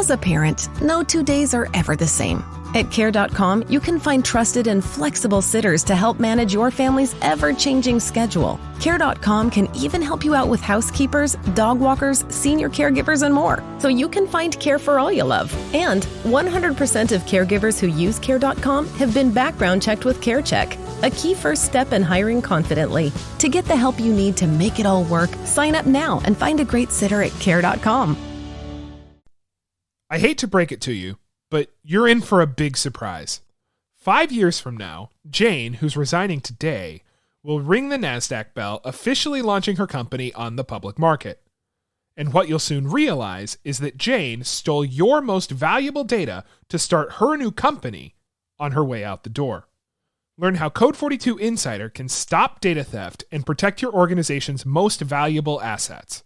As a parent, no 2 days are ever the same. At Care.com, you can find trusted and flexible sitters to help manage your family's ever-changing schedule. Care.com can even help you out with housekeepers, dog walkers, senior caregivers, and more, so you can find care for all you love. And 100% of caregivers who use Care.com have been background checked with CareCheck, a key first step in hiring confidently. To get the help you need to make it all work, sign up now and find a great sitter at Care.com. I hate to break it to you, but you're in for a big surprise. 5 years from now, Jane, who's resigning today, will ring the NASDAQ bell, officially launching her company on the public market. And what you'll soon realize is that Jane stole your most valuable data to start her new company on her way out the door. Learn how Code 42 Insider can stop data theft and protect your organization's most valuable assets.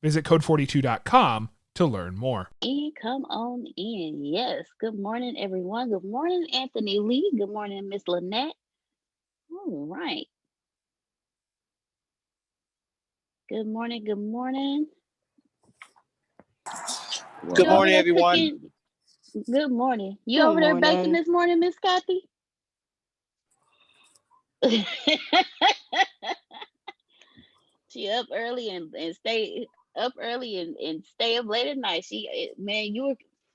Visit code42.com to learn more. And come on in. Yes. Good morning, everyone. Good morning, Anthony Lee. Good morning, Miss Lynette. All right. Good morning. Good morning. Good morning, everyone. Good morning. You Good over there morning. baking this morning, Miss Kathy? She up early and stay up early and stay up late at night. Man, you were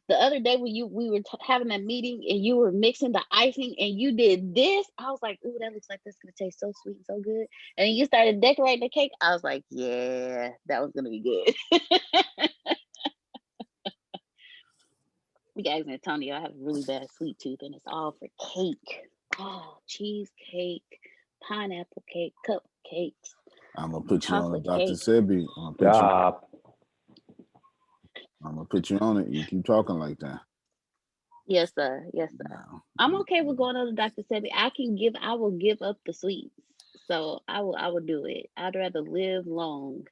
the other day when we were having a meeting and you were mixing the icing and you did this. I was like, ooh, that looks like that's gonna taste so sweet and so good. And then you started decorating the cake. I was like, yeah, that was gonna be good. Guys, Antonio, I have a really bad sweet tooth and it's all for cake. Oh, cheesecake, pineapple cake, cupcakes. I'm gonna put you on it, Chocolate Dr. cake. Sebi. Stop. I'm gonna put you on it. You keep talking like that. Yes, sir. Yes, sir. No. I'm okay with going on to Dr. Sebi. I will give up the sweets. So I will do it. I'd rather live long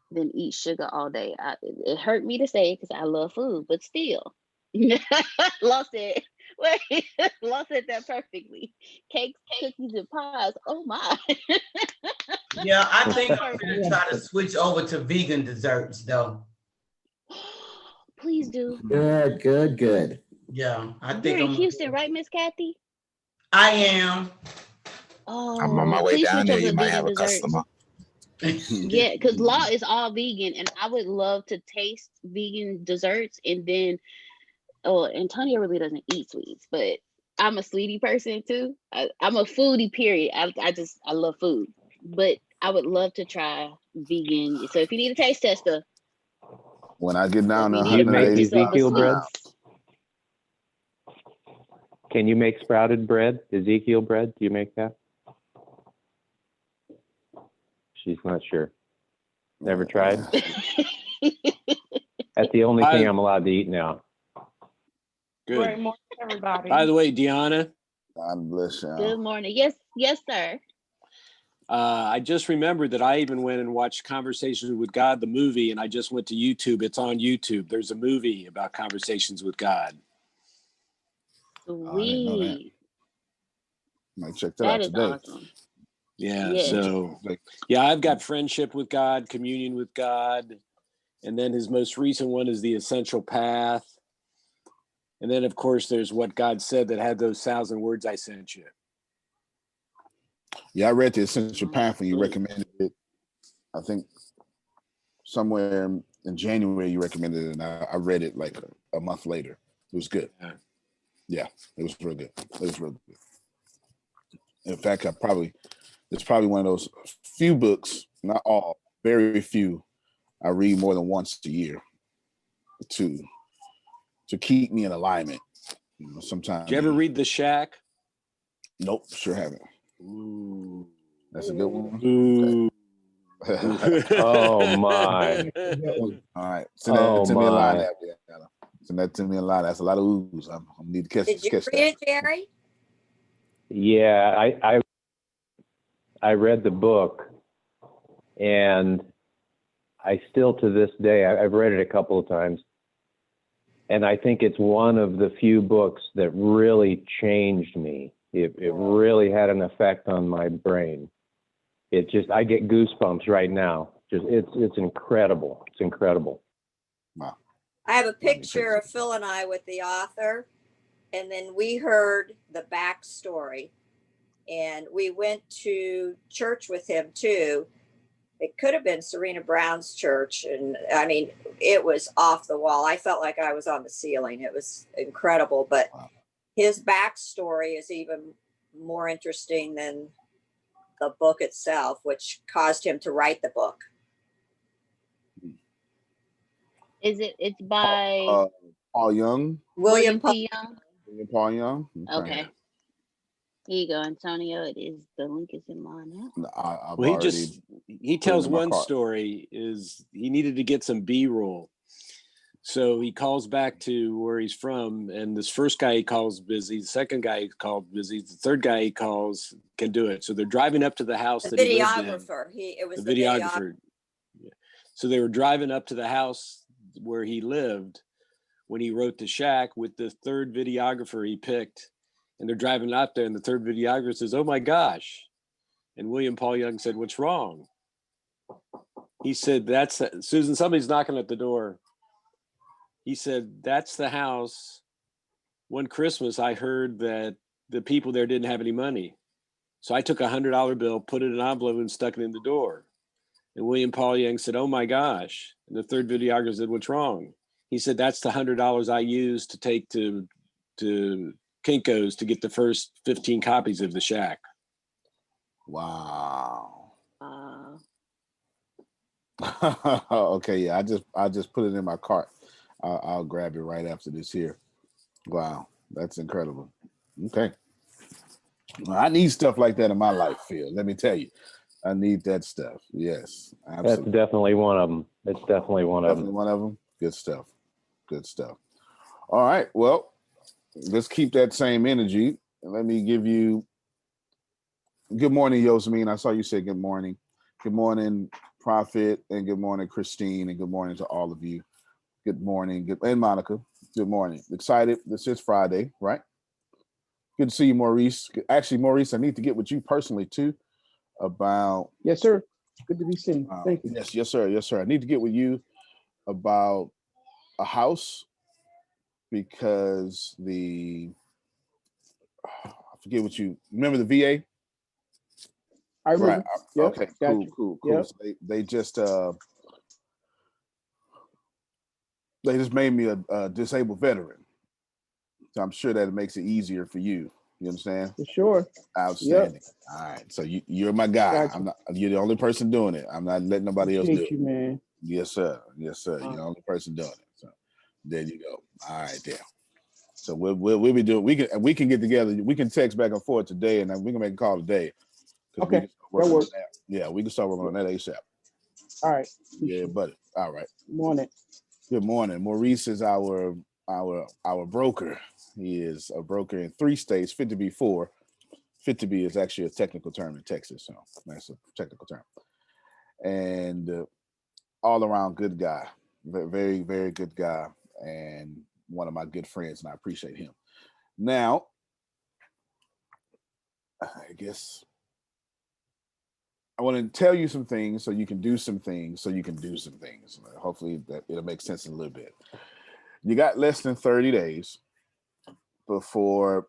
than eat sugar all day. It hurt me to say because I love food, but still. Lost it. Wait, lost it that perfectly. Cakes, cookies, and pies. Oh my. Yeah, I think I'm gonna try to switch over to vegan desserts though. Please do. Good. Yeah, I You're think in I'm. Houston, right, Miss Kathy? I am. Oh, I'm on my way please down switch there. over You to might vegan have a desserts. customer. Yeah, because Law is all vegan, and I would love to taste vegan desserts. And then, Antonio really doesn't eat sweets, but I'm a sweetie person too. I'm a foodie. Period. I love food, but I would love to try vegan. So if you need a taste tester, When I get down to if you need a make 180 purchase over Ezekiel bread? sweets. Can you make sprouted bread? Ezekiel bread? Do you make that? She's not sure. Never tried? That's the only thing I'm allowed to eat now. Good. Great morning, everybody. By the way, Deanna, God bless you. Good morning. Yes, sir. I just remembered that I even went and watched Conversations with God, the movie, and I just went to YouTube. It's on YouTube. There's a movie about Conversations with God. Sweet. Might check that That out is today. awesome. Yeah, Yes. so, yeah, I've got Friendship with God, Communion with God, and then his most recent one is The Essential Path. And then, of course, there's What God Said that had those 1,000 words I sent you. Yeah, I read the Essential Path when you recommended it. I think somewhere in January you recommended it, and I read it like a month later. It was good. Yeah, it was real good. It was real good. In fact, it's probably one of those few books, not all, very few, I read more than once a year to keep me in alignment. You know, sometimes. Did you ever read The Shack? Nope, sure haven't. Ooh. That's a good one. Ooh. Okay. Oh my. All right. Send that to me a line. Send that to me a line. That's a lot of oohs. I need to catch Did you that. read it, Jerry? Yeah, I read the book, and I still to this day, I've read it a couple of times, and I think it's one of the few books that really changed me. It really had an effect on my brain. I get goosebumps right now. It's incredible. It's incredible. Wow. I have a picture of Phil and I with the author, and then we heard the backstory, and we went to church with him too. It could have been Serena Brown's church, and I mean, it was off the wall. I felt like I was on the ceiling. It was incredible, but his backstory is even more interesting than the book itself, which caused him to write the book. It's by Paul Young? William P. Young? William Paul Young? Okay. Here you go, Antonio. The link is in mine now. Well, he tells one story is he needed to get some B-roll. So he calls back to where he's from, and this first guy he calls busy, the second guy he called busy, the third guy he calls can do it. So they're driving up to the house The that he lived in. videographer. It was the videographer. Yeah. So they were driving up to the house where he lived when he wrote the shack with the third videographer he picked, and they're driving up there, and the third videographer says, "Oh my gosh!" And William Paul Young said, "What's wrong?" He said, "That's Susan. Somebody's knocking at the door." He said, "That's the house. One Christmas, I heard that the people there didn't have any money. So I took $100 bill, put it in an envelope, and stuck it in the door." And William Paul Young said, "Oh my gosh." And the third videographer said, "What's wrong?" He said, "That's the $100 I used to take to Kinko's to get the first 15 copies of The Shack." Wow. Okay, yeah, I just put it in my cart. I'll grab it right after this here. Wow, that's incredible. Okay. Well, I need stuff like that in my life, Phil. Let me tell you. I need that stuff. Yes, absolutely. That's definitely one of them. It's definitely one of them. Definitely one of them. Good stuff. Good stuff. All right. Well, let's keep that same energy. Let me give you good morning, Yosemine. I saw you say good morning. Good morning, Prophet, and good morning, Christine, and good morning to all of you. Good morning. And Monica. Good morning. Excited. This is Friday, right? Good to see you, Maurice. Actually, Maurice, I need to get with you personally too about. Yes, sir. Good to be seen. Thank you. Yes, sir. Yes, sir. I need to get with you about a house because I forget what you remember the VA. I remember. Right. Yep. Okay. Cool. Yep. So they just made me a disabled veteran. So I'm sure that it makes it easier for you. You understand? For sure. Outstanding. Yep. All right. So you're my guy. Gotcha. You're the only person doing it. I'm not letting nobody else do it. You, man. Yes, sir. Yes, sir. You're the only person doing it. So there you go. All right, there. So we'll be doing. We can get together. We can text back and forth today, and then we can make a call today. Okay. That works. Yeah, we can start working on that ASAP. All right. Yeah, buddy. All right. Good morning. Good morning. Maurice is our broker. He is a broker in 3 states, fit to be 4. Fit to be is actually a technical term in Texas, so that's a technical term. And all around good guy, very, very good guy, and one of my good friends, and I appreciate him. Now, I guess I want to tell you some things so you can do some things so you can do some things. Hopefully that it'll make sense in a little bit. You got less than 30 days before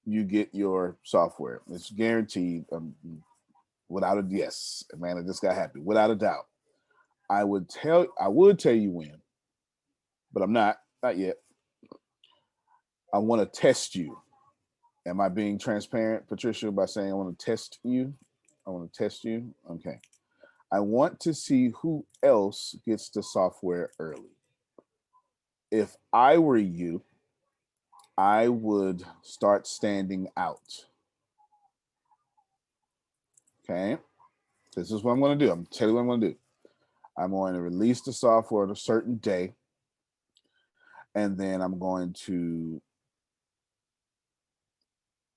you get your software. It's guaranteed without a yes. Man, I just got happy. Without a doubt. I would tell you when, but I'm not yet. I want to test you. Am I being transparent, Patricia, by saying I want to test you? I want to test you. Okay. I want to see who else gets the software early. If I were you, I would start standing out. Okay. This is what I'm going to do. I'm telling you what I'm going to do. I'm going to release the software on a certain day. And then I'm going to,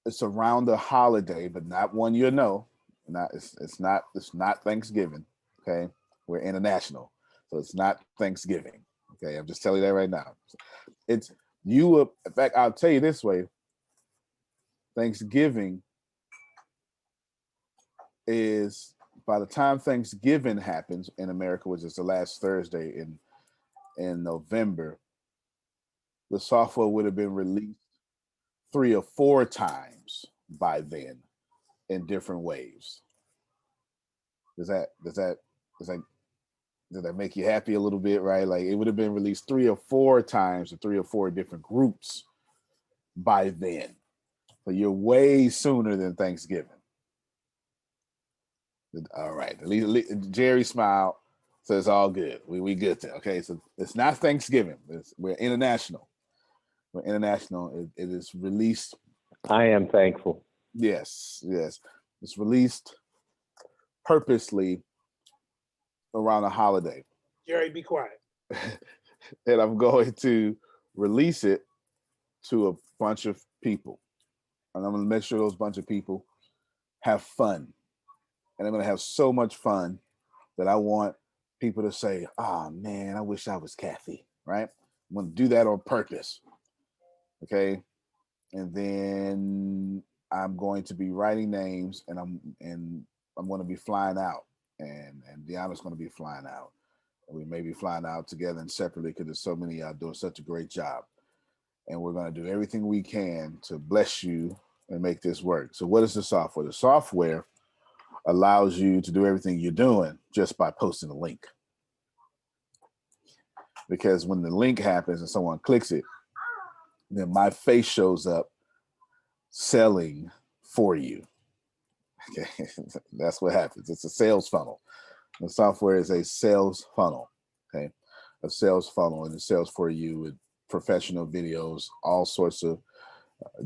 it's around the holiday, but not one you know. It's not Thanksgiving. Okay. We're international. So it's not Thanksgiving. Okay. I'm just telling you that right now. In fact, I'll tell you this way. Thanksgiving is, by the time Thanksgiving happens in America, which is the last Thursday in November, the software would have been released 3 or 4 times by then in different waves. Does that make you happy a little bit, right? Like it would have been released 3 or 4 times to 3 or 4 different groups by then. So you're way sooner than Thanksgiving. All right. At least Jerry smiled, so it's all good. We good there. Okay, so it's not Thanksgiving. We're international. We're international. It is released. I am thankful. Yes. It's released purposely around a holiday. Jerry, be quiet. And I'm going to release it to a bunch of people. And I'm going to make sure those bunch of people have fun. And I'm going to have so much fun that I want people to say, oh man, I wish I was Kathy, right? I'm going to do that on purpose. Okay. And then I'm going to be writing names, and I'm going to be flying out, and Deanna's going to be flying out. And we may be flying out together and separately because there's so many of y'all doing such a great job. And we're going to do everything we can to bless you and make this work. So what is the software? The software allows you to do everything you're doing just by posting a link. Because when the link happens and someone clicks it, then my face shows up selling for you. Okay, that's what happens. It's a sales funnel. The software is a sales funnel. Okay, a sales funnel, and it sells for you with professional videos, all sorts of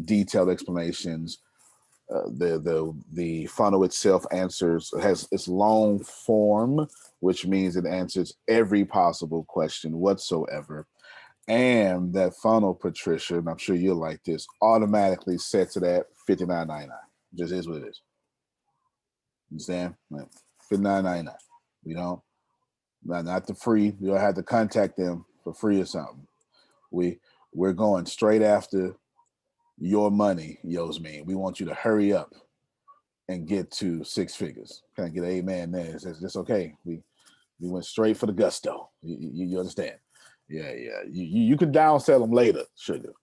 detailed explanations. The funnel itself has its long form, which means it answers every possible question whatsoever. And that funnel, Patricia, and I'm sure you'll like this, automatically sets it at $59.99. Just is what it is. Understand? $59.99. We don't, not the free. You don't have to contact them for free or something. We're going straight after your money, Yosmin. We want you to hurry up and get to 6 figures. Can I get an amen there? It's just okay. We went straight for the gusto. You understand? Yeah. You can downsell them later, sugar,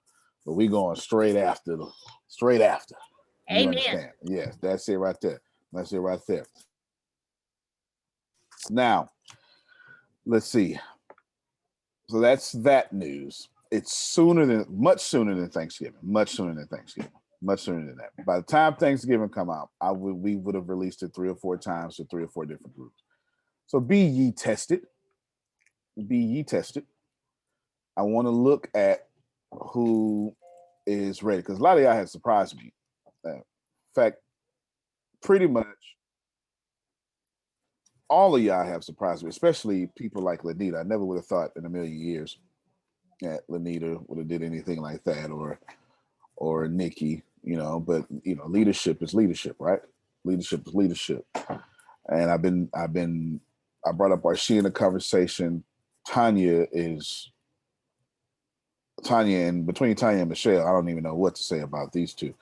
but we going straight after. You Amen. understand? Yes, that's it right there. That's it right there. Now, let's see. So that's that news. It's much sooner than Thanksgiving. Much sooner than that. By the time Thanksgiving come out, we would have released it 3 or 4 times to 3 or 4 different groups. So be ye tested. I want to look at who is ready, because a lot of y'all have surprised me. In fact, pretty much all of y'all have surprised me, especially people like Lanita. I never would have thought in a million years that Lanita would have did anything like that, or Nikki, but leadership is leadership, right? Leadership is leadership. And I brought up Arshia in the conversation. Tanya, and between Tanya and Michelle, I don't even know what to say about these two.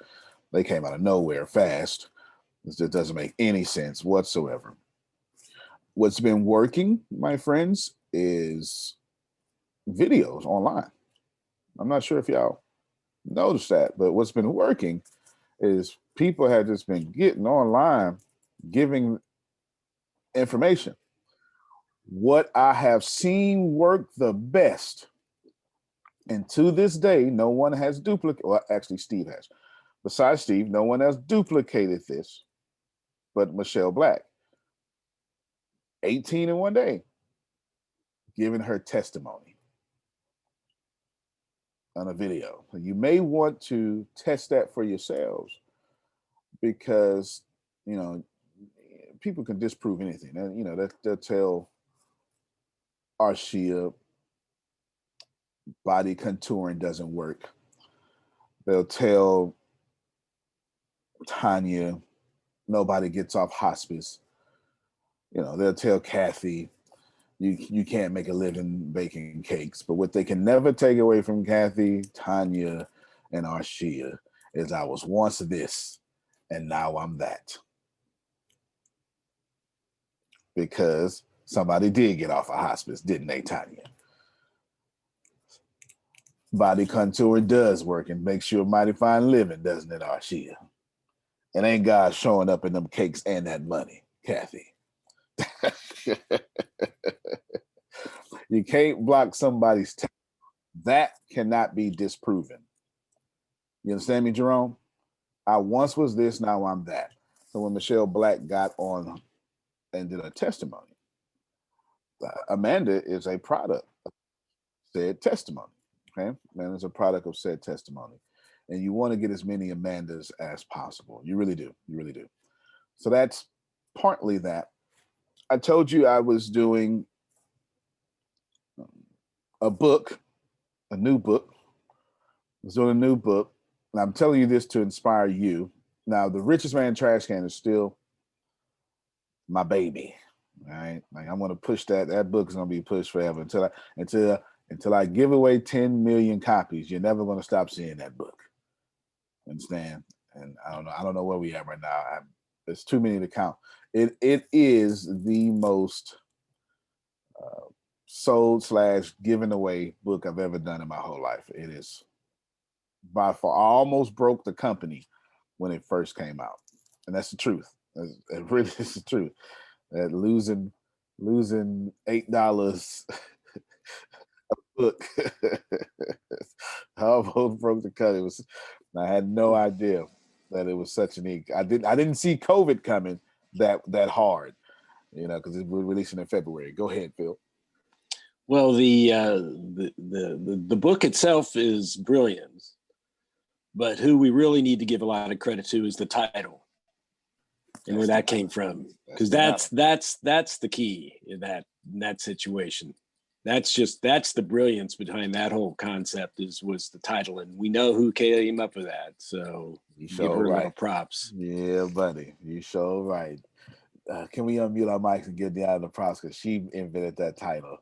They came out of nowhere fast. It doesn't make any sense whatsoever. What's been working, my friends, is videos online. I'm not sure if y'all noticed that, but what's been working is people have just been getting online, giving information. What I have seen work the best, and to this day, no one has duplicated, well, actually Steve has. Besides Steve, no one has duplicated this but Michelle Black. 18 in one day, giving her testimony on a video. You may want to test that for yourselves, because, people can disprove anything. And, they'll tell Arshia body contouring doesn't work. They'll tell Tanya nobody gets off hospice. They'll tell Kathy you can't make a living baking cakes. But what they can never take away from Kathy, Tanya, and Arshia is I was once this and now I'm that. Because somebody did get off of hospice, didn't they, Tanya? Body contour does work and makes you a mighty fine living, doesn't it, Arshia? And ain't God showing up in them cakes and that money, Kathy? You can't block somebody's talent. That cannot be disproven. You understand me, Jerome? I once was this, now I'm that. So when Michelle Black got on and did a testimony, Amanda is a product of said testimony. Okay, Amanda is a product of said testimony, and you want to get as many Amandas as possible. You really do. You really do. So that's partly that. I told you I was doing a book, a new book. I was doing a new book, and I'm telling you this to inspire you. Now, The Richest Man Trash Can is still my baby. All right, like I'm gonna push that. That book is gonna be pushed forever until I give away 10 million copies. You're never gonna stop seeing that book. Understand? And I don't know where we at right now. There's too many to count. It is the most sold / given away book I've ever done in my whole life. It is by far. I almost broke the company when it first came out, and that's the truth. It really is the truth. That losing $8 a book, I almost broke the cut. I had no idea that it was such an. I didn't see COVID coming that hard, because it was releasing in February. Go ahead, Phil. Well, the book itself is brilliant, but who we really need to give a lot of credit to is the title and where that came from, because that's the key in that situation. That's the brilliance behind that whole concept was the title, and we know who came up with that. So give her a little props. Yeah, buddy, you sure right. Can we unmute our mics and get Deanna the props, because she invented that title,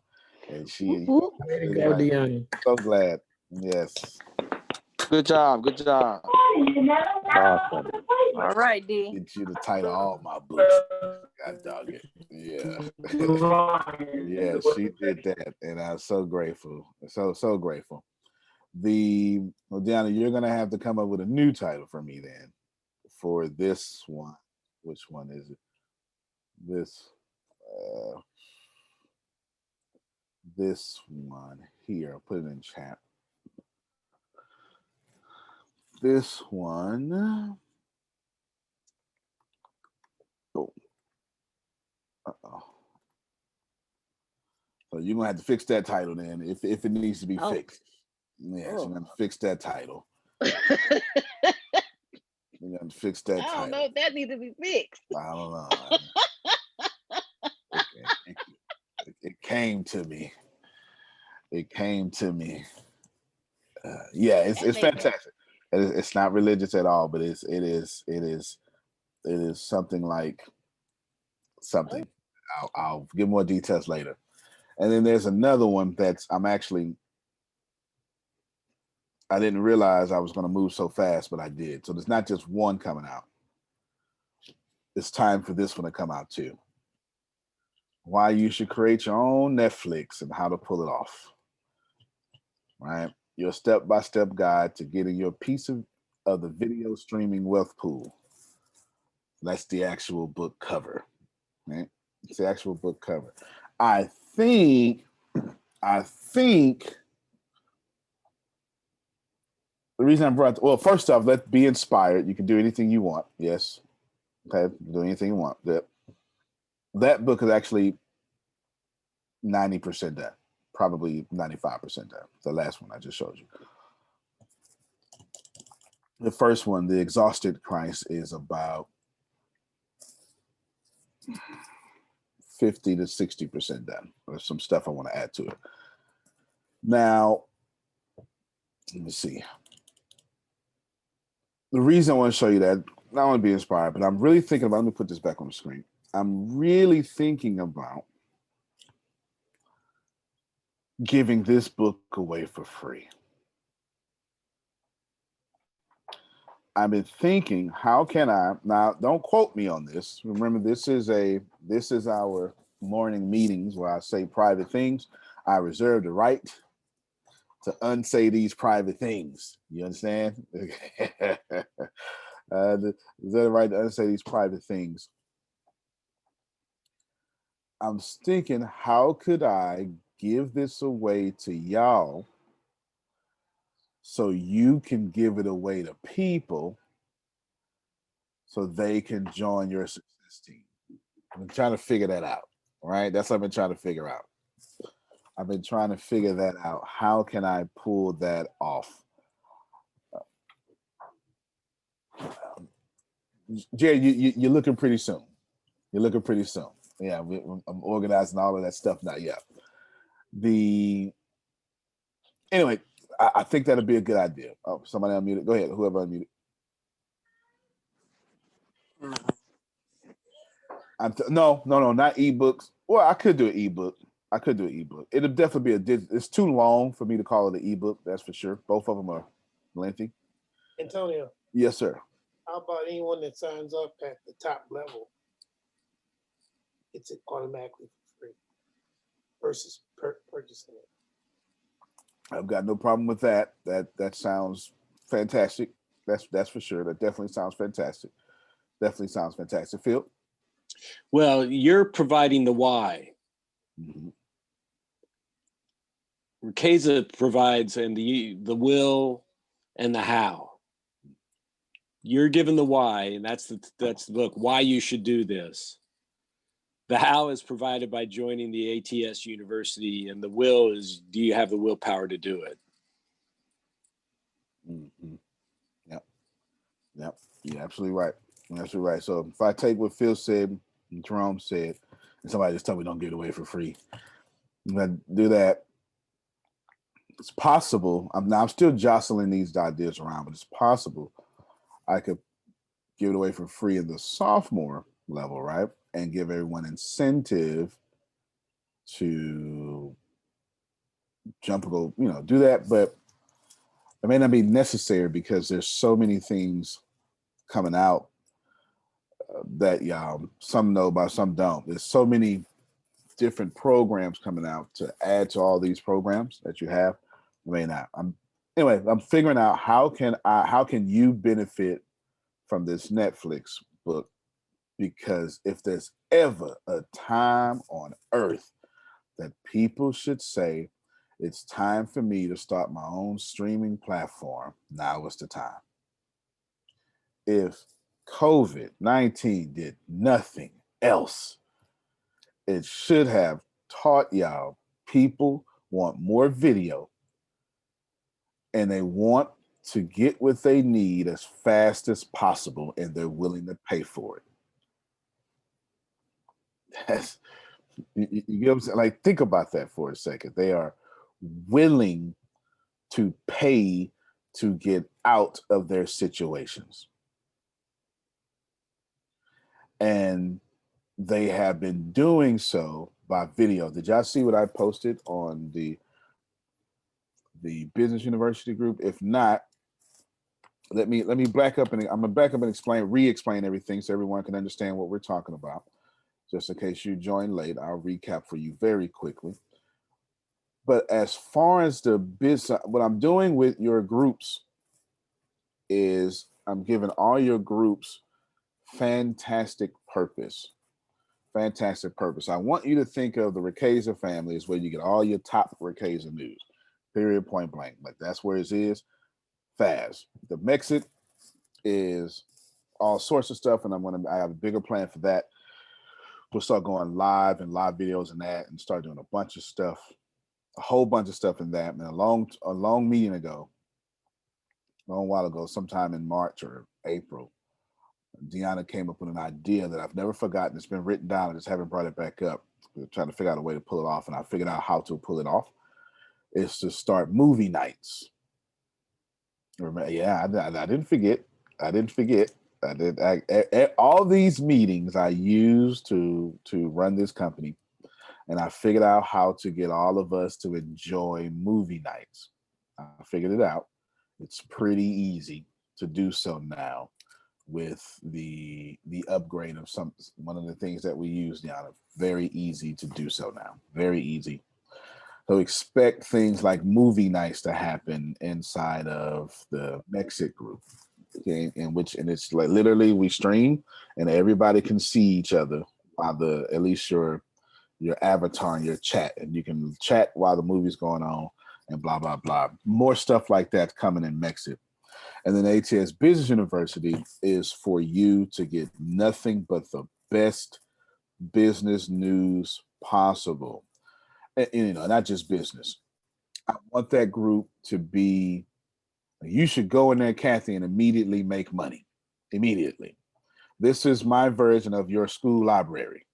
and she. Way to go, Deanna. So glad. Yes. Good job. Good job. Awesome. All right, D. Get you the title of all my books. God dog it. Yeah. Yeah, she did that. And I'm so grateful. So grateful. Deanna, you're gonna have to come up with a new title for me then for this one. Which one is it? This one here. I'll put it in chat. This one. Oh. Uh-oh. So you're gonna have to fix that title then, if it needs to be fixed. Yeah, so you're gonna fix that title. You're gonna fix that title. I don't know if that needs to be fixed. I don't know. It came to me. It came to me. Yeah, it's fantastic. It's not religious at all, but it is something like something. I'll give more details later. And then there's another one I didn't realize I was going to move so fast, but I did. So there's not just one coming out. It's time for this one to come out too. Why you should create your own Netflix and how to pull it off. Right? Your step-by-step guide to getting your piece of the video streaming wealth pool. That's the actual book cover. Right? It's the actual book cover. I think the reason I brought, first off, let's be inspired. You can do anything you want. Yes. Okay. Do anything you want. That book is actually 90% done, probably 95% done. The last one I just showed you. The first one, The Exhausted Christ, is about 50 to 60% done. There's some stuff I want to add to it. Now, let me see. The reason I want to show you that, not only be inspired, but I'm really thinking about, let me put this back on the screen. I'm really thinking about giving this book away for free. I've been thinking, how can I, now don't quote me on this. Remember, this is our morning meetings where I say private things. I reserve the right to unsay these private things. You understand? Is that right to unsay these private things? I'm thinking, how could I give this away to y'all so you can give it away to people so they can join your success team? I've been trying to figure that out. All right. That's what I've been trying to figure out. I've been trying to figure that out. How can I pull that off? Jerry, you're looking pretty soon. You're looking pretty soon. Yeah, I'm organizing all of that stuff now. Yeah. Anyway, I think that'd be a good idea. Oh, somebody unmuted. Go ahead. Whoever unmuted. No, not ebooks. Well, I could do an ebook. It'll definitely be it's too long for me to call it an ebook. That's for sure. Both of them are lengthy. Antonio. Yes, sir. How about anyone that signs up at the top level? It's automatically for free versus purchasing it. I've got no problem with that. That sounds fantastic. That's for sure. That definitely sounds fantastic. Phil? Well, you're providing the why. Mm-hmm. Rukeza provides and the will and the how. You're given the why, and that's the book, why you should do this. The how is provided by joining the ATS University, and the will is, do you have the willpower to do it? Mm-hmm. Yep. You're absolutely right. So if I take what Phil said and Jerome said, and somebody just tell me don't give it away for free, I'm gonna do that. It's possible. I'm still jostling these ideas around, but it's possible I could give it away for free in the sophomore level, right? And give everyone incentive to jump or go, do that. But it may not be necessary because there's so many things coming out that some know about, some don't. There's so many different programs coming out to add to all these programs that you have. I may not. I'm figuring out how can you benefit from this Netflix book, because if there's ever a time on earth that people should say it's time for me to start my own streaming platform, now is the time. If COVID-19 did nothing else, it should have taught y'all people want more video and they want to get what they need as fast as possible, and they're willing to pay for it. That's, you get what I'm saying? Like, think about that for a second. They are willing to pay to get out of their situations. And they have been doing so by video. Did y'all see what I posted on the Business University group? If not, let me back up and I'm gonna back up and re-explain everything so everyone can understand what we're talking about. Just in case you joined late, I'll recap for you very quickly. But as far as the business, what I'm doing with your groups is I'm giving all your groups fantastic purpose. Fantastic purpose. I want you to think of the Rukeza family as where you get all your top Rukeza news. Period, point blank. Like, that's where it is. Fast. The MExit is all sorts of stuff, and I have a bigger plan for that. We'll start going live and live videos and that, and start doing a bunch of stuff, a whole bunch of stuff in that. And a long meeting ago, a long while ago, sometime in March or April, Deanna came up with an idea that I've never forgotten. It's been written down. I just haven't brought it back up. We're trying to figure out a way to pull it off, and I figured out how to pull it off. Is to start movie nights. Yeah, I didn't forget. All these meetings I used to run this company, and I figured out how to get all of us to enjoy movie nights. I figured it out. It's pretty easy to do so now with the upgrade of one of the things that we use now. Very easy to do so now. Very easy. So expect things like movie nights to happen inside of the MExit group, okay, and it's like literally we stream and everybody can see each other while at least your avatar and your chat, and you can chat while the movie's going on and blah blah blah. More stuff like that coming in MExit. And then ATS Business University is for you to get nothing but the best business news possible. And, not just business. I want that group to be, you should go in there, Kathy, and immediately make money. Immediately. This is my version of your school library.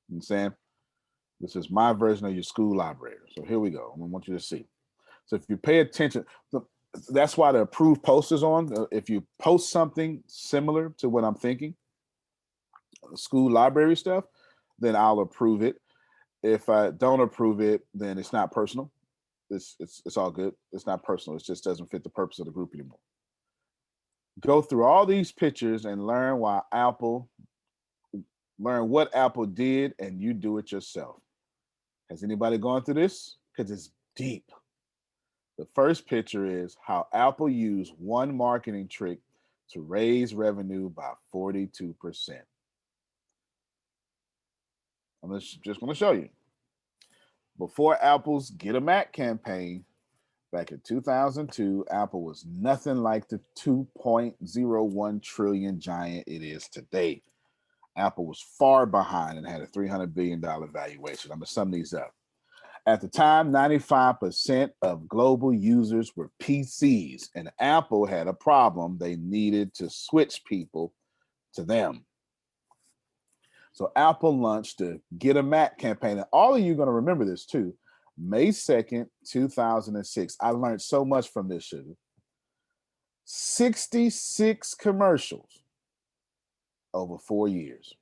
You understand? This is my version of your school library. So here we go. I want you to see. So if you pay attention, that's why the approved post is on. If you post something similar to what I'm thinking, school library stuff, then I'll approve it. If I don't approve it, then it's not personal. It's all good. It's not personal. It just doesn't fit the purpose of the group anymore. Go through all these pictures and learn what Apple did, and you do it yourself. Has anybody gone through this? Because it's deep. The first picture is how Apple used one marketing trick to raise revenue by 42%. I'm just going to show you. Before Apple's Get a Mac campaign, back in 2002, Apple was nothing like the 2.01 trillion giant it is today. Apple was far behind and had a $300 billion valuation. I'm going to sum these up. At the time, 95% of global users were PCs, and Apple had a problem. They needed to switch people to them. So Apple launched the Get a Mac campaign. And all of you are going to remember this too. May 2nd, 2006. I learned so much from this sugar. 66 commercials over 4 years.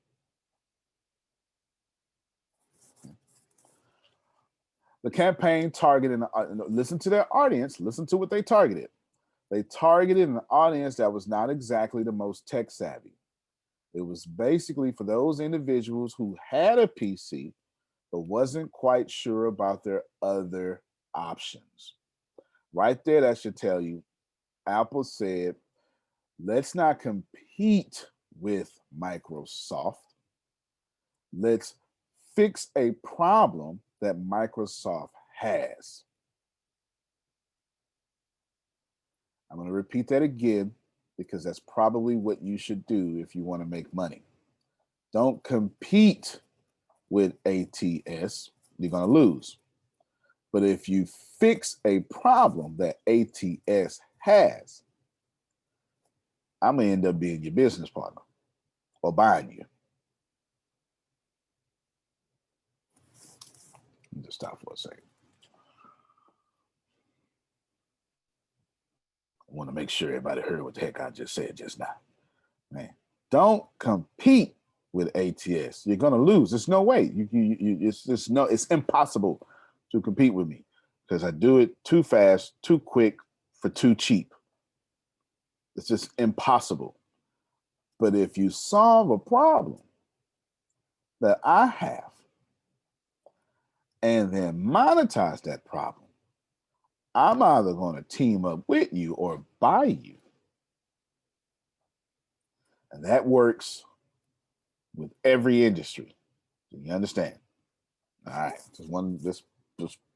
The campaign targeted, listen to their audience, listen to what they targeted. They targeted an audience that was not exactly the most tech savvy. It was basically for those individuals who had a PC, but wasn't quite sure about their other options. Right there, that should tell you, Apple said, let's not compete with Microsoft. Let's fix a problem that Microsoft has. I'm going to repeat that again because that's probably what you should do if you want to make money. Don't compete with ATS, you're going to lose. But if you fix a problem that ATS has, I'm going to end up being your business partner or buying you. Let me just stop for a second. I want to make sure everybody heard what the heck I just said just now. Man, don't compete with ATS. You're going to lose. There's no way. It's impossible to compete with me because I do it too fast, too quick, for too cheap. It's just impossible. But if you solve a problem that I have and then monetize that problem, I'm either going to team up with you or buy you. And that works with every industry. You understand? All right. Just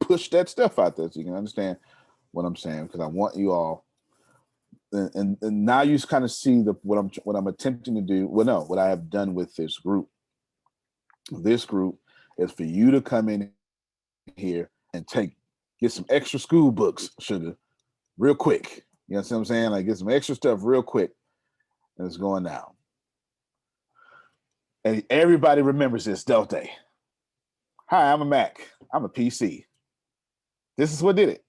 push that stuff out there so you can understand what I'm saying, because I want you all. And now you kind of see what I'm attempting to do. Well, no, what I have done with this group. This group is for you to come in here and get some extra school books, sugar, real quick. You know what I'm saying? Like get some extra stuff real quick, and it's going down. And everybody remembers this, don't they? Hi, I'm a Mac. I'm a PC. This is what did it.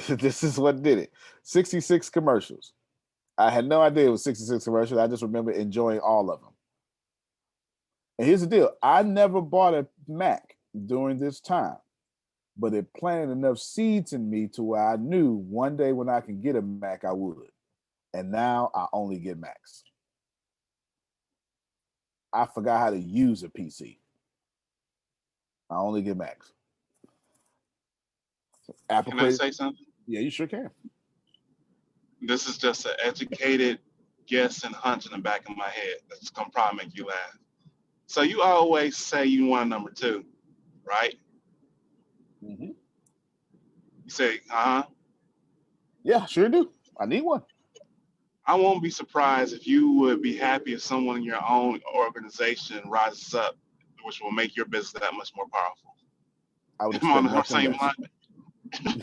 This is what did it. 66 commercials. I had no idea it was 66 commercials. I just remember enjoying all of them. And here's the deal. I never bought a Mac during this time, but it planted enough seeds in me to where I knew one day when I can get a Mac, I would. And now I only get Macs. I forgot how to use a PC. I only get Macs. Apple Can I created. say something? Yeah, you sure can. This is just an educated guess and hunch in the back of my head that's gonna probably make you laugh. So you always say you want a number two, right? Mm-hmm. You say, uh-huh. Yeah, sure do. I need one. I won't be surprised if you would be happy if someone in your own organization rises up, which will make your business that much more powerful. I would Am I on expect the nothing same less.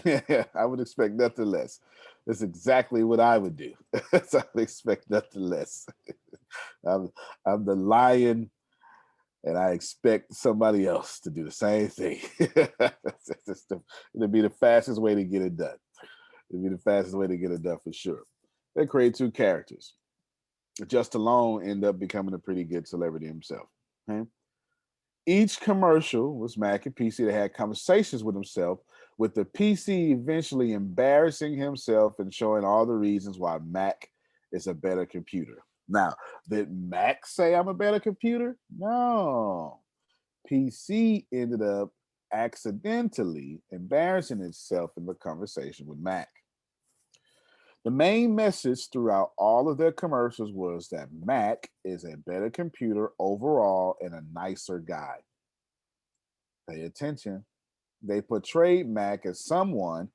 line? Yeah, I would expect nothing less. That's exactly what I would do. So I would expect nothing less. I'm, I'm the lion, and I expect somebody else to do the same thing. It'll be the fastest way to get it done. It'll be the fastest way to get it done for sure. They create two characters. Just alone end up becoming a pretty good celebrity himself. Okay? Each commercial was Mac and PC that had conversations with himself, with the PC eventually embarrassing himself and showing all the reasons why Mac is a better computer. Now, did Mac say I'm a better computer? No. PC ended up accidentally embarrassing itself in the conversation with Mac. The main message throughout all of their commercials was that Mac is a better computer overall and a nicer guy. Pay attention. They portrayed Mac as someone,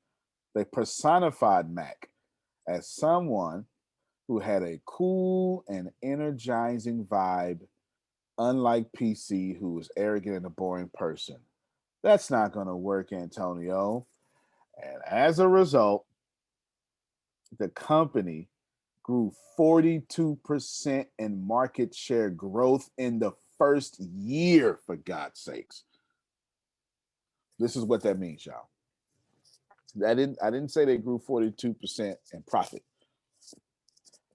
they personified Mac as someone who had a cool and energizing vibe, unlike PC, who was arrogant and a boring person. That's not going to work, Antonio. And as a result, the company grew 42% in market share growth in the first year, for God's sakes. This is what that means, y'all. I didn't say they grew 42% in profit.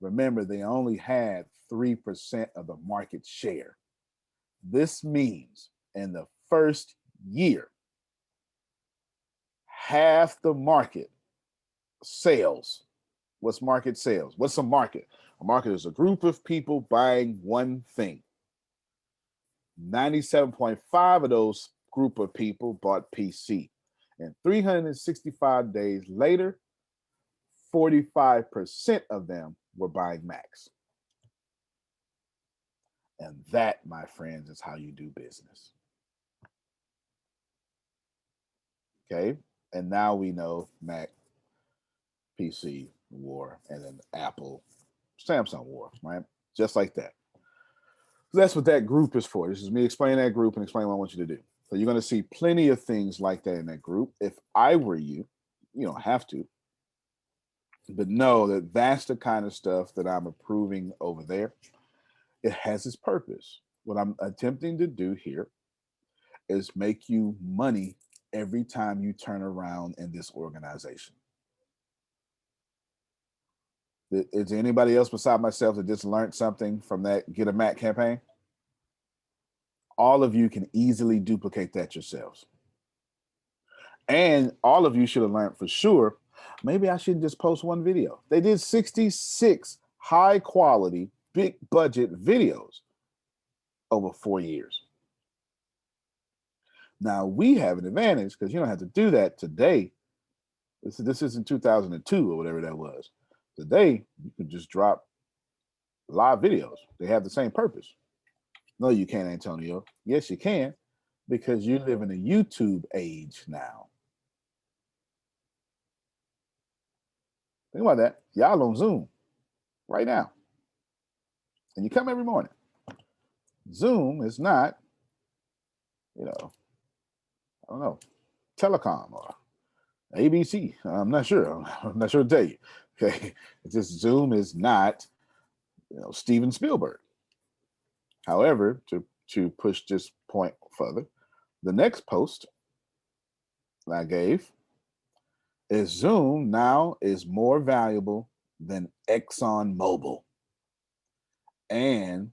Remember, they only had 3% of the market share. This means in the first year, half the market sales. What's market sales? What's a market? A market is a group of people buying one thing. 97.5 of those group of people bought PC. And 365 days later, 45% of them were buying Macs. And that, my friends, is how you do business. Okay? And now we know Mac, PC war, and then Apple, Samsung war, right? Just like that. So that's what that group is for. This is me explaining that group and explaining what I want you to do. So you're going to see plenty of things like that in that group. If I were you, you don't have to, but know that that's the kind of stuff that I'm approving over there. It has its purpose. What I'm attempting to do here is make you money every time you turn around in this organization. Is there anybody else beside myself that just learned something from that Get a Mac campaign? All of you can easily duplicate that yourselves. And all of you should have learned for sure, maybe I shouldn't just post one video. They did 66 high quality, big budget videos over 4 years. Now we have an advantage because you don't have to do that today. This isn't 2002 or whatever that was. Today, you can just drop live videos. They have the same purpose. No, you can't, Antonio. Yes, you can, because you live in a YouTube age now. Think about that. Y'all on Zoom right now. And you come every morning. Zoom is not, I don't know, telecom or ABC. I'm not sure. I'm not sure to tell you. Okay. It's just Zoom is not, Steven Spielberg. However, to push this point further, the next post I gave is Zoom now is more valuable than ExxonMobil. And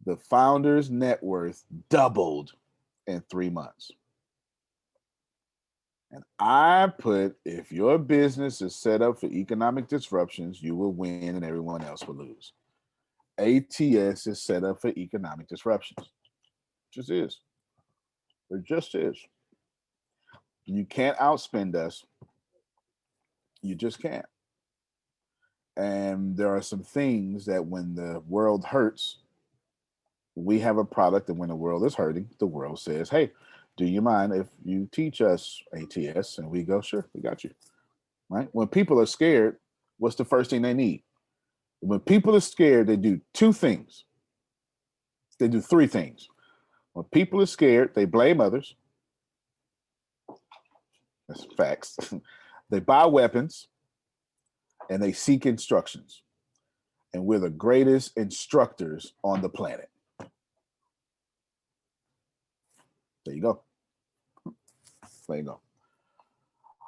the founder's net worth doubled in 3 months. And I put, if your business is set up for economic disruptions, you will win and everyone else will lose. ATS is set up for economic disruptions. It just is. It just is. You can't outspend us. You just can't. And there are some things that when the world hurts, we have a product, and when the world is hurting, the world says, hey, do you mind if you teach us ATS? And we go, sure, we got you. Right? When people are scared, what's the first thing they need? When people are scared, they do two things. They do three things. When people are scared, they blame others. That's facts. They buy weapons and they seek instructions. And we're the greatest instructors on the planet. There you go. There you go.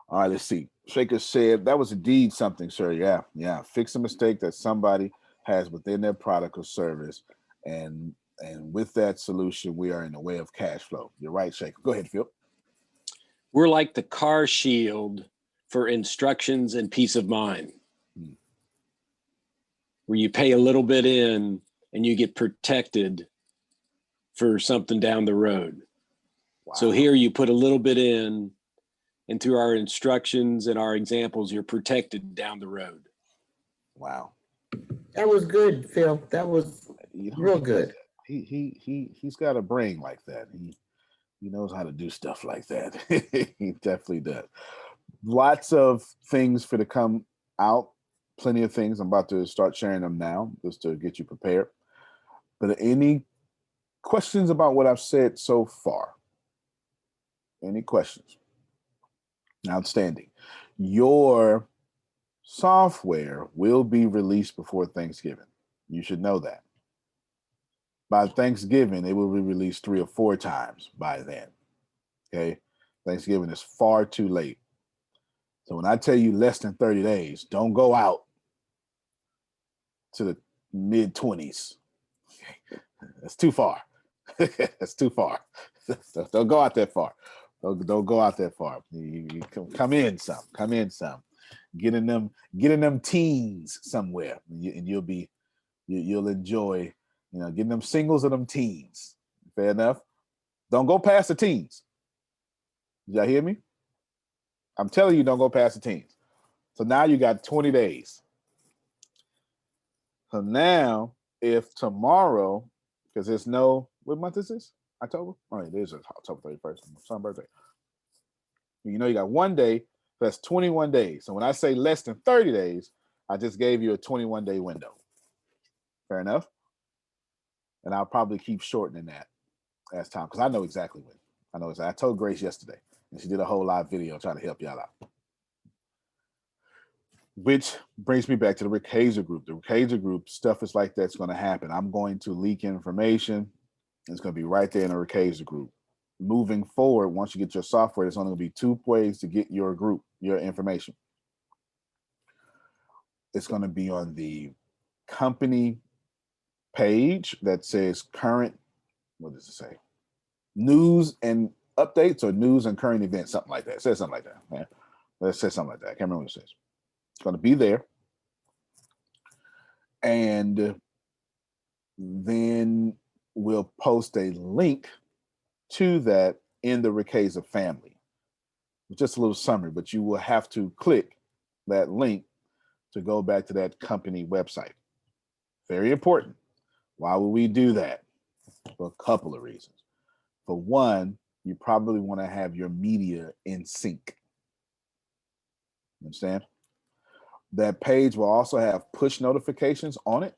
All right, let's see. Shaker said, that was indeed something, sir. Yeah. Fix a mistake that somebody has within their product or service. And with that solution, we are in the way of cash flow. You're right, Shaker. Go ahead, Phil. We're like the car shield for instructions and peace of mind, where you pay a little bit in and you get protected for something down the road. Wow. So here you put a little bit in, and through our instructions and our examples, you're protected down the road. Wow. That was good, Phil. That was real good. He's got a brain like that. He knows how to do stuff like that. He definitely does. Lots of things for to come out. Plenty of things. I'm about to start sharing them now just to get you prepared. But any questions about what I've said so far? Any questions? Outstanding. Your software will be released before Thanksgiving. You should know that. By Thanksgiving, it will be released 3 or 4 times by then. Okay? Thanksgiving is far too late. So when I tell you less than 30 days, don't go out to the mid-20s. Okay? That's too far. That's too far. Don't go out that far. Don't go out that far. You come in some. Come in some. Getting them teens somewhere, and you'll enjoy, getting them singles of them teens. Fair enough. Don't go past the teens. Did y'all hear me? I'm telling you, don't go past the teens. So now you got 20 days. So now, if tomorrow, because there's no, what month is this? October? Oh, it is October 31st. My birthday. You got 1 day, that's 21 days. So when I say less than 30 days, I just gave you a 21-day window. Fair enough? And I'll probably keep shortening that as time, because I know exactly when. I told Grace yesterday, and she did a whole live video trying to help y'all out. Which brings me back to the Rick Hazer group. The Rick Hazer group, stuff is like that's going to happen. I'm going to leak information. It's going to be right there in the Rick Hazer group. Moving forward, once you get your software, there's only going to be 2 ways to get your group, your information. It's going to be on the company page that says current, what does it say? News and updates, or news and current events, something like that. It says something like that. Man. It says something like that. I can't remember what it says. It's going to be there. And then we'll post a link to that in the Rick Hazer family. Just a little summary, but you will have to click that link to go back to that company website. Very important. Why would we do that? For a couple of reasons. For one, you probably want to have your media in sync. Understand? That page will also have push notifications on it.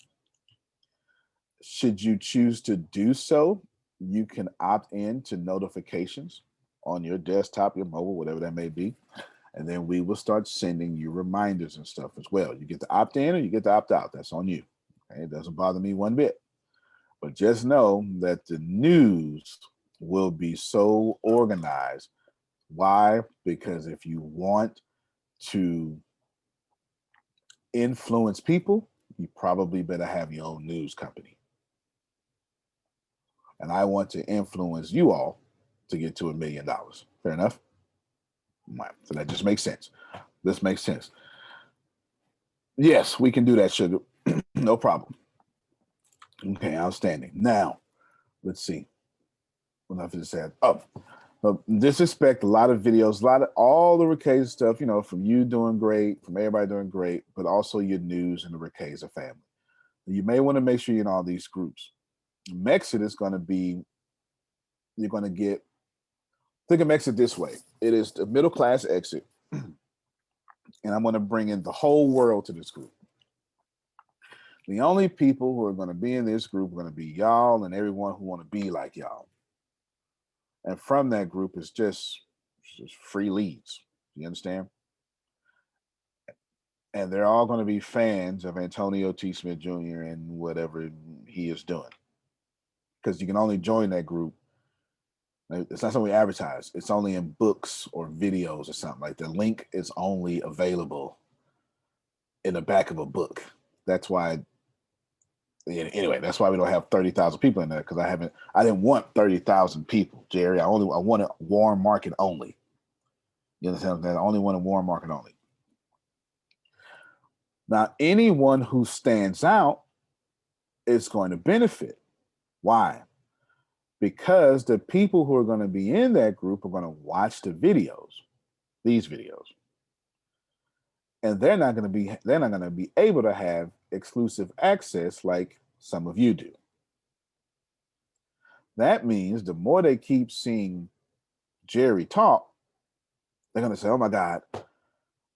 Should you choose to do so, you can opt in to notifications on your desktop, your mobile, whatever that may be. And then we will start sending you reminders and stuff as well. You get to opt in or you get to opt out. That's on you. Okay? It doesn't bother me one bit. But just know that the news will be so organized. Why? Because if you want to influence people, you probably better have your own news company. And I want to influence you all to get to $1 million. Fair enough? Right. So that just makes sense. This makes sense. Yes, we can do that, sugar. No problem. Okay, outstanding. Now, let's see. What else is said? Oh, But just expect a lot of videos, all the Ricasa stuff, from you doing great, from everybody doing great, but also your news and the Ricasa family. You may want to make sure you're in all these groups. MExit is going to be, you're going to get, think of MExit this way. It is the middle class exit. And I'm going to bring in the whole world to this group. The only people who are going to be in this group are going to be y'all and everyone who want to be like y'all. And from that group is just free leads. You understand? And they're all going to be fans of Antonio T. Smith Jr. and whatever he is doing. Because you can only join that group. It's not something we advertise. It's only in books or videos or something. Like the link is only available in the back of a book. That's why. Anyway, that's why we don't have 30,000 people in there, because I didn't want 30,000 people, Jerry. I wanted warm market only. You understand what I'm saying? I only wanted warm market only. Now, anyone who stands out is going to benefit. Why? Because the people who are going to be in that group are going to watch the videos, these videos. And they're not going to be able to have exclusive access like some of you do. That means the more they keep seeing Jerry talk, they're going to say, oh my God,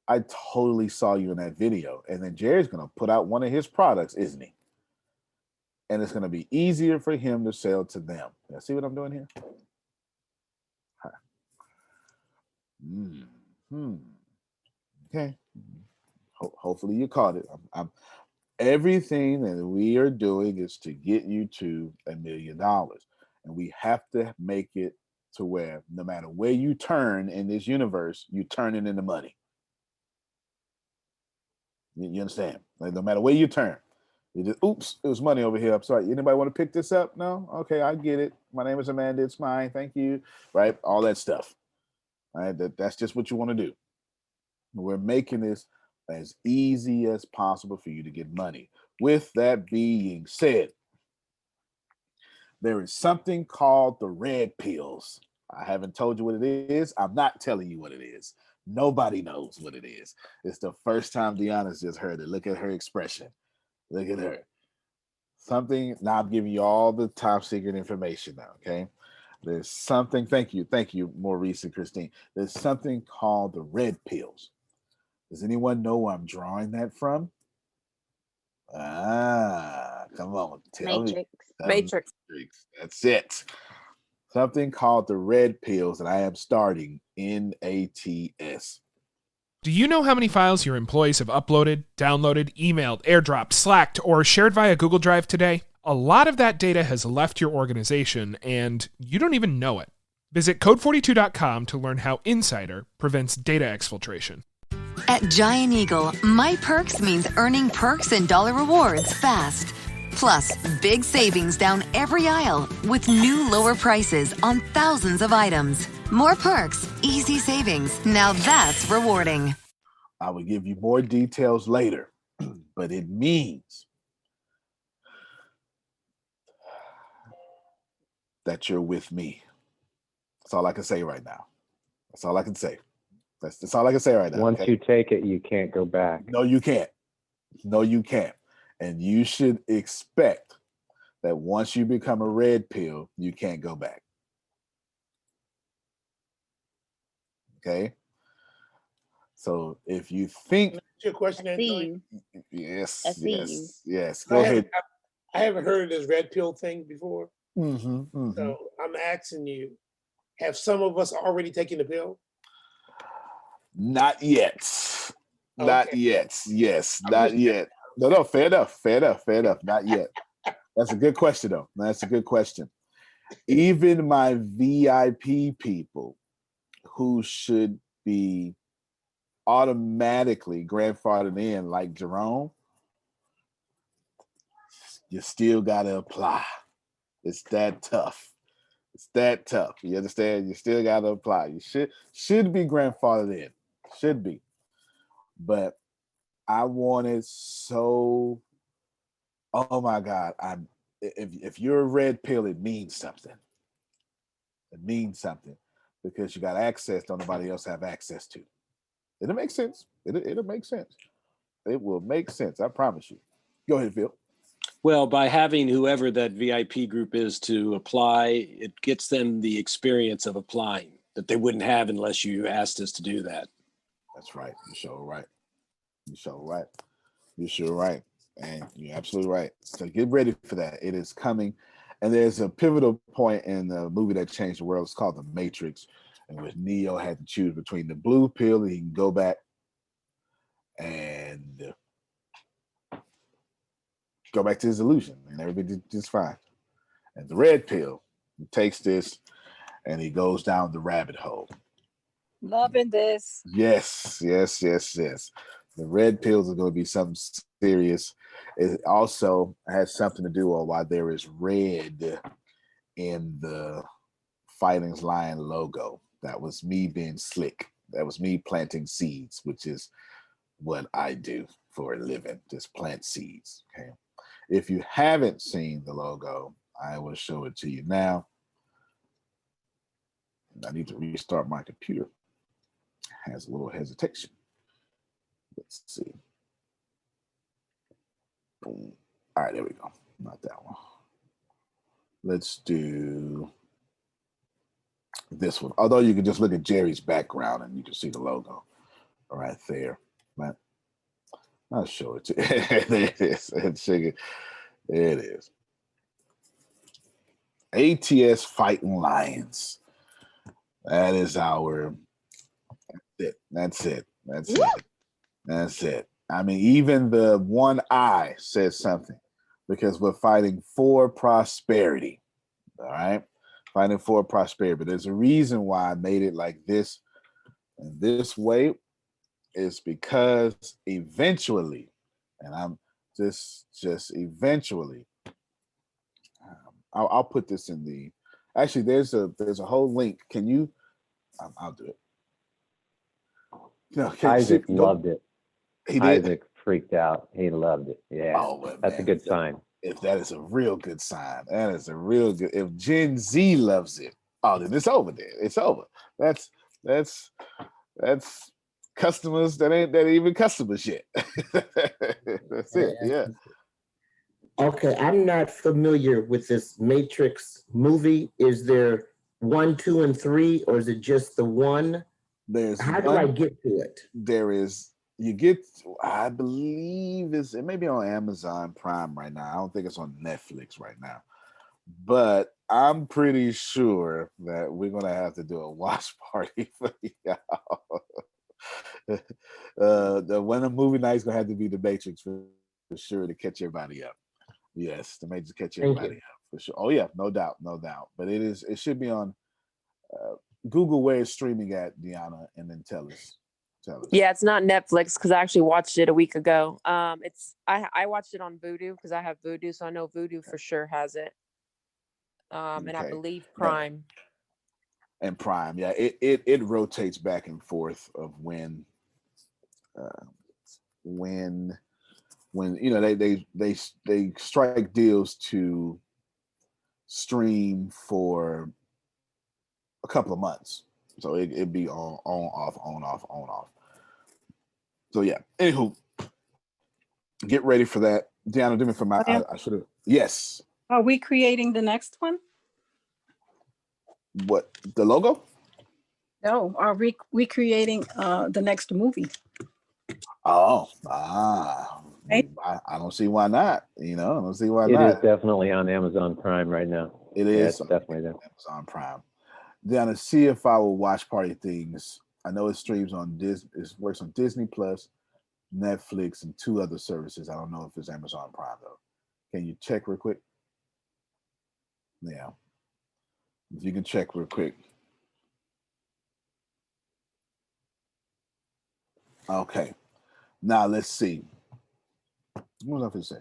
I totally saw you in that video. And then Jerry's going to put out one of his products, isn't he? And it's going to be easier for him to sell to them. See what I'm doing here? Okay. Hopefully you caught it. Everything that we are doing is to get you to $1 million. And we have to make it to where no matter where you turn in this universe, you turn it into money. You understand? Like no matter where you turn, you just, oops, it was money over here. I'm sorry. Anybody want to pick this up? No? Okay, I get it. My name is Amanda. It's mine. Thank you. Right? All that stuff. All right? That's just what you want to do. We're making this as easy as possible for you to get money. With that being said, there is something called the red pills. I haven't told you what it is. I'm not telling you what it is. Nobody knows what it is. It's the first time Deanna's just heard it. Look at her expression. Look at her. Something, now I'm giving you all the top secret information now, okay? There's something, thank you, Maurice and Christine. There's something called the red pills. Does anyone know where I'm drawing that from? Come on, tell me. Matrix. That's it. Something called the red pills that I am starting, NATS. Do you know how many files your employees have uploaded, downloaded, emailed, airdropped, slacked, or shared via Google Drive today? A lot of that data has left your organization, and you don't even know it. Visit code42.com to learn how Insider prevents data exfiltration. At Giant Eagle, My Perks means earning perks and dollar rewards fast. Plus, big savings down every aisle with new lower prices on thousands of items. More perks, easy savings. Now that's rewarding. I will give you more details later, but it means that you're with me. That's all I can say right now. That's all I can say. That's all I can say right now. Once you take it, you can't go back. No, you can't. No, you can't. And you should expect that once you become a red pill, you can't go back. Okay? So if you think... What's your question, Antonio? Yes. Go ahead. I haven't heard of this red pill thing before. Mm-hmm. So I'm asking you, have some of us already taken the pill? Not yet. Okay. Not yet. Yes, not yet. No, fair enough. Not yet. That's a good question, though. That's a good question. Even my VIP people who should be automatically grandfathered in, like Jerome, you still got to apply. It's that tough. You understand? You still got to apply. You should be grandfathered in. Should be. But I wanted so... Oh my God! If you're a red pill, it means something. It means something. because you got access that nobody else have access to. It'll make sense. It'll make sense. It will make sense. I promise you. Go ahead, Phil. Well, by having whoever that VIP group is to apply, it gets them the experience of applying that they wouldn't have unless you asked us to do that. That's right. You're sure right. You're sure right. You're sure right. And you're absolutely right. So get ready for that. It is coming. And there's a pivotal point in the movie that changed the world. It's called The Matrix, in which Neo had to choose between the blue pill and he can go back and go back to his illusion and everything just fine. And the red pill, he takes this and he goes down the rabbit hole. Loving this. Yes. The red pills are going to be something serious. It also has something to do with why there is red in the Fighting's Lion logo. That was me being slick. That was me planting seeds, which is what I do for a living, just plant seeds. Okay. If you haven't seen the logo, I will show it to you now. I need to restart my computer. It has a little hesitation. Let's see. Boom. All right, there we go. Not that one. Let's do this one. Although you can just look at Jerry's background and you can see the logo right there. But I'll show it to you. There it is. There it is. ATS Fighting Lions. That is our. That's it. That's it. I mean, even the one eye says something because we're fighting for prosperity. All right. Fighting for prosperity. But there's a reason why I made it like this and this way is because eventually, and I'm just eventually, I'll put this in the, actually there's a whole link. Can you, I'll do it. No, Isaac loved it. Isaac freaked out. He loved it. Yeah. Oh, well, that's man, a good sign. If that is a real good sign, that is a real good. If Gen Z loves it, oh, then it's over. There, it's over. That's customers that ain't even customers yet. That's it. Yeah. Okay, I'm not familiar with this Matrix movie. Is there 1, 2, and 3, or is it just the one? How do I get to it? There is. You get, I believe it may be on Amazon Prime right now. I don't think it's on Netflix right now. But I'm pretty sure that we're going to have to do a watch party for y'all. One of the movie nights going to have to be The Matrix for sure to catch everybody up. Yes, The Matrix catch everybody up for sure. Oh, yeah, no doubt. But it should be on Google where it's streaming at, Deanna, and then tell us. Yeah, it's not Netflix because I actually watched it a week ago. I watched it on Vudu because I have Vudu, so I know Vudu for sure has it. And I believe Prime. And Prime, yeah, it rotates back and forth of when you know they strike deals to stream for a couple of months. So it'd be on off. So yeah. Anywho, get ready for that. Deanna, do me for my. I should have. Yes. Are we creating the next one? What, the logo? No. Are we creating the next movie? Oh, I don't see why not. I don't see why not. It is definitely on Amazon Prime right now. It is. It's definitely there. Amazon Prime. Then see if I will watch party things. I know it streams on Disney. It works on Disney Plus, Netflix, and 2 other services. I don't know if it's Amazon Prime though. Can you check real quick? Yeah, if you can check real quick. Okay, now let's see. What was I going to say?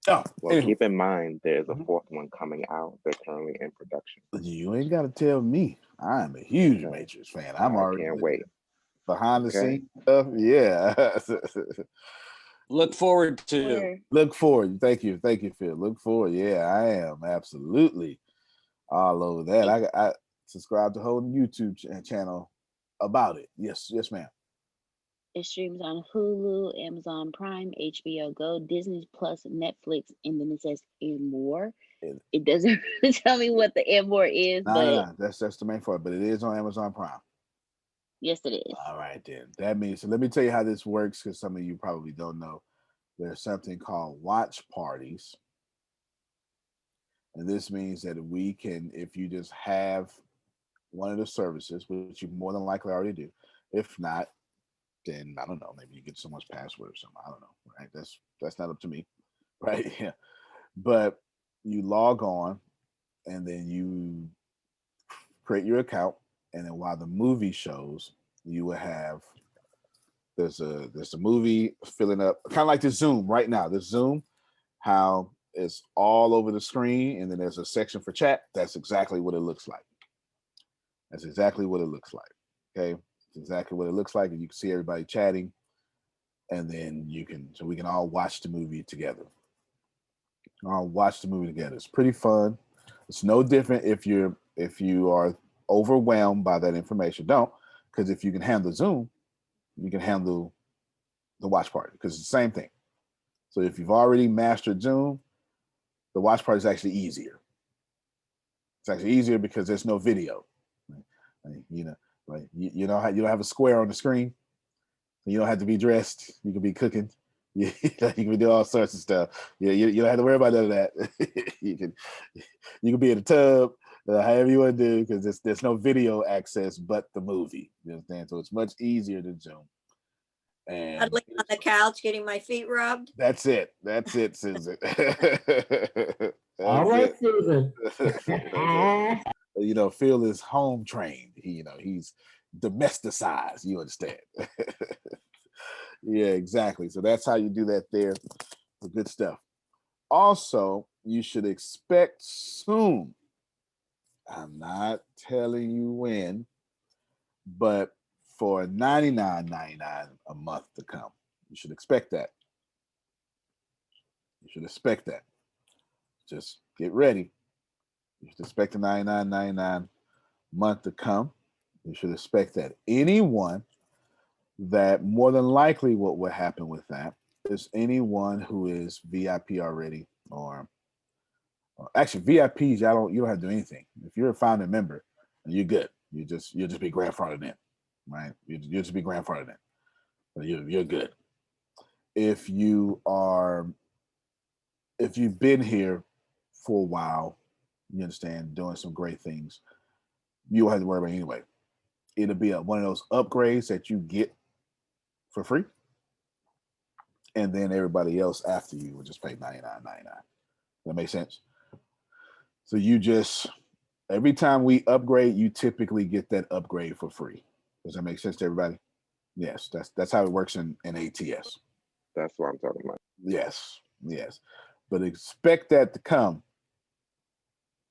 Oh, well, keep in mind there's a 4th one coming out. They're currently in production. You ain't got to tell me. I'm a huge Matrix fan. I'm already can't wait. Behind the scenes stuff. Yeah. Look forward to. Look forward. Thank you, Phil. Look forward. Yeah, I am absolutely all over that. subscribe to whole YouTube channel about it. Yes, ma'am. It streams on Hulu, Amazon Prime, HBO Go, Disney Plus, Netflix, and then it says and more. It doesn't really tell me what the and more is, No. That's the main part, but it is on Amazon Prime. Yes, it is. All right, then. That means, so let me tell you how this works, because some of you probably don't know. There's something called watch parties. And this means that we can, if you just have one of the services, which you more than likely already do, if not, then I don't know, maybe you get someone's password or something. I don't know, right? That's not up to me, right? Yeah. But you log on and then you create your account, and then while the movie shows, you will have there's a movie filling up, kind of like the Zoom right now. The Zoom, how it's all over the screen, and then there's a section for chat. That's exactly what it looks like. That's exactly what it looks like. Okay, it's exactly what it looks like, and you can see everybody chatting, and then so we can all watch the movie together. It's pretty fun. It's no different if you are overwhelmed by that information. Don't, because if you can handle Zoom, you can handle the watch party, because it's the same thing. So if you've already mastered Zoom, the watch party is actually easier. It's actually easier because there's no video. You don't have a square on the screen. You don't have to be dressed. You can be cooking. You can do all sorts of stuff. You don't have to worry about none of that. you can be in the tub, however you want to do, because there's no video access but the movie. You understand? So it's much easier than Zoom. And Cuddling on the couch, getting my feet rubbed. That's it, Susan. All right, Susan. Phil is home trained. He's domesticized. You understand? Yeah, exactly. So that's how you do that there. Good stuff. Also, you should expect soon. I'm not telling you when, but for $99.99 a month to come. You should expect that. Just get ready. You should expect the $99.99 month to come. You should expect that. Anyone that, more than likely what will happen with that is anyone who is VIP already, or actually VIPs, you don't have to do anything. If you're a founding member, you're good. You'll just be grandfathered in, right? You'll just be grandfathered in. You're good. If you've been here for a while, you understand, doing some great things, you don't have to worry about it anyway. It'll be one of those upgrades that you get for free, and then everybody else after you will just pay $99.99. That makes sense? So every time we upgrade, you typically get that upgrade for free. Does that make sense to everybody? Yes, that's how it works in ATS. That's what I'm talking about. Yes. But expect that to come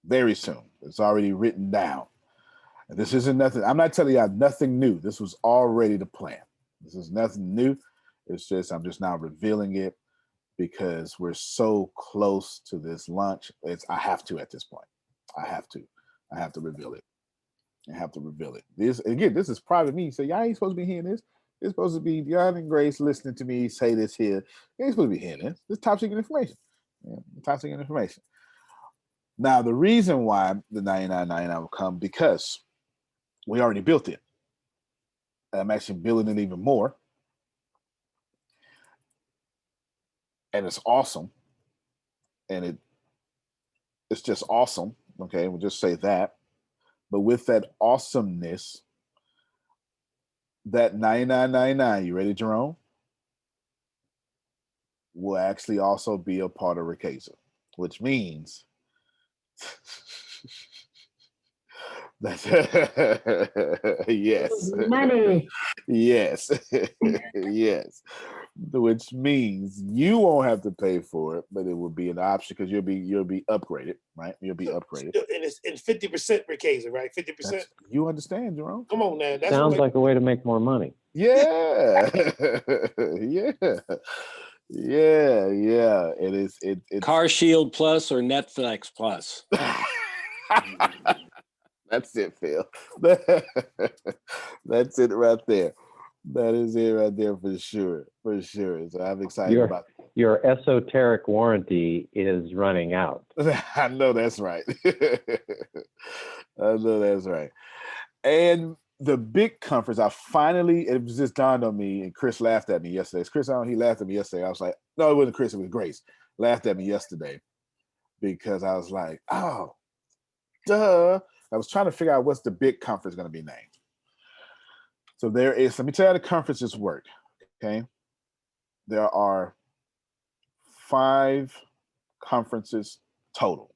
very soon. It's already written down. And this isn't nothing. I'm not telling you nothing new. This was already the plan. This is nothing new. It's just I'm just now revealing it because we're so close to this launch. I have to at this point. I have to reveal it. This is private me. So y'all ain't supposed to be hearing this. It's supposed to be Deanna and Grace listening to me say this here. You ain't supposed to be hearing this. This is top secret information. Top secret information. Now, the reason why the $99.99 will come, because we already built it. I'm actually building it even more. And it's awesome. And it's just awesome. Okay, we'll just say that. But with that awesomeness, that $99.99, you ready, Jerome? Will actually also be a part of Ricasa, which means that's yes, money. Yes, yes. Which means you won't have to pay for it, but it will be an option because you'll be upgraded, right? You'll be upgraded, and it's 50% Ricasa, right? 50%. You understand, Jerome? Come on, man. Sounds like a way to make more money. Yeah, yeah. It is. It's Car Shield Plus or Netflix Plus. That's it, Phil. That's it right there. That is it right there for sure. For sure. So I'm excited Your about your esoteric warranty is running out. I know that's right. I know that's right. And the big conference, it just dawned on me, and Chris laughed at me yesterday. Is Chris on? He laughed at me yesterday. I was like, no, it wasn't Chris, it was Grace. Laughed at me yesterday because I was like, oh, duh. I was trying to figure out what's the big conference going to be named. So let me tell you how the conferences work, okay? There are 5 conferences total.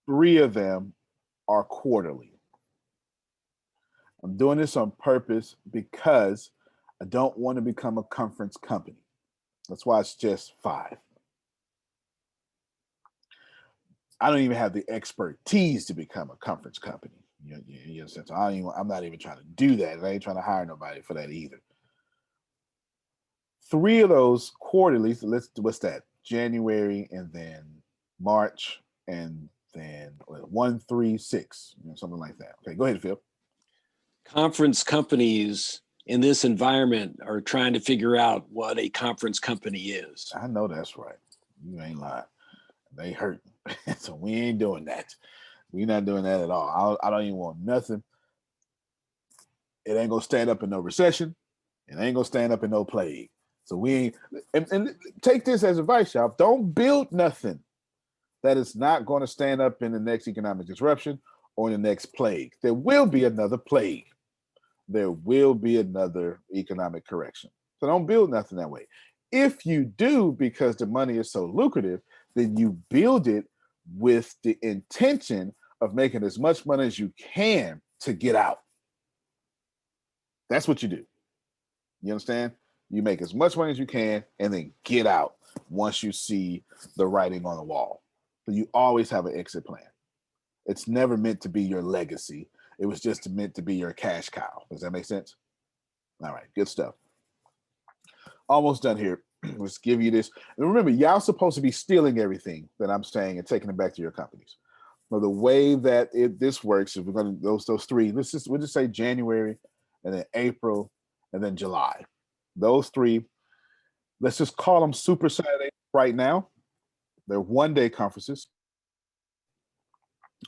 3 of them are quarterly. I'm doing this on purpose because I don't want to become a conference company. That's why it's just 5. I don't even have the expertise to become a conference company. You understand? So I'm not even trying to do that. I ain't trying to hire nobody for that either. 3 of those quarterly, so what's that? January and then March and then 1, 3, 6, something like that. Okay, go ahead, Phil. Conference companies in this environment are trying to figure out what a conference company is. I know that's right. You ain't lying. They hurt. So we ain't doing that. We're not doing that at all. I don't even want nothing. It ain't gonna stand up in no recession. It ain't gonna stand up in no plague. So we ain't, and take this as advice, y'all. Don't build nothing that is not going to stand up in the next economic disruption or in the next plague. There will be another plague. There will be another economic correction. So don't build nothing that way. If you do, because the money is so lucrative, then you build it with the intention of making as much money as you can to get out. That's what you do. You understand? You make as much money as you can and then get out once you see the writing on the wall. So you always have an exit plan. It's never meant to be your legacy. It was just meant to be your cash cow. Does that make sense? All right, good stuff. Almost done here. Let's give you this. And remember, y'all supposed to be stealing everything that I'm saying and taking it back to your companies. Now, the way that this works is we're going to those 3. We'll just say January, and then April, and then July. Those 3. Let's just call them Super Saturday right now. They're one-day conferences.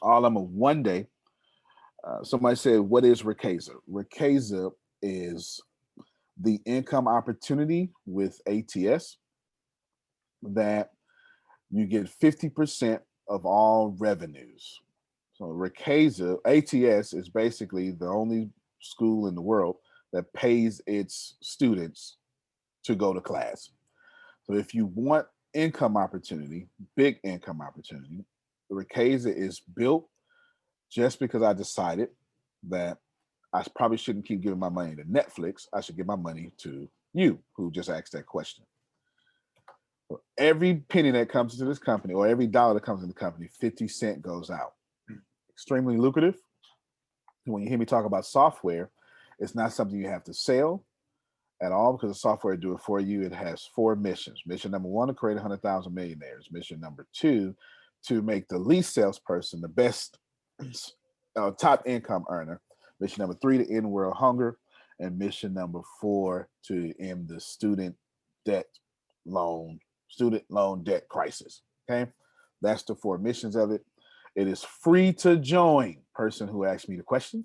All of them are one day. Somebody said, what is Ricasa? Ricasa is the income opportunity with ATS that you get 50% of all revenues. So Ricasa, ATS is basically the only school in the world that pays its students to go to class. So if you want income opportunity, big income opportunity, Ricasa is built just because I decided that I probably shouldn't keep giving my money to Netflix. I should give my money to you, who just asked that question. So every penny that comes into this company, or every dollar that comes into the company, 50 cents goes out. Extremely lucrative. When you hear me talk about software, it's not something you have to sell at all, because the software will do it for you. It has 4 missions. Mission number 1, to create 100,000 millionaires. Mission number 2, to make the least salesperson the best top income earner. Mission number 3, to end world hunger. And mission number 4, to end the student loan debt crisis. Okay, that's the 4 missions of it. It is free to join. Person who asked me the question.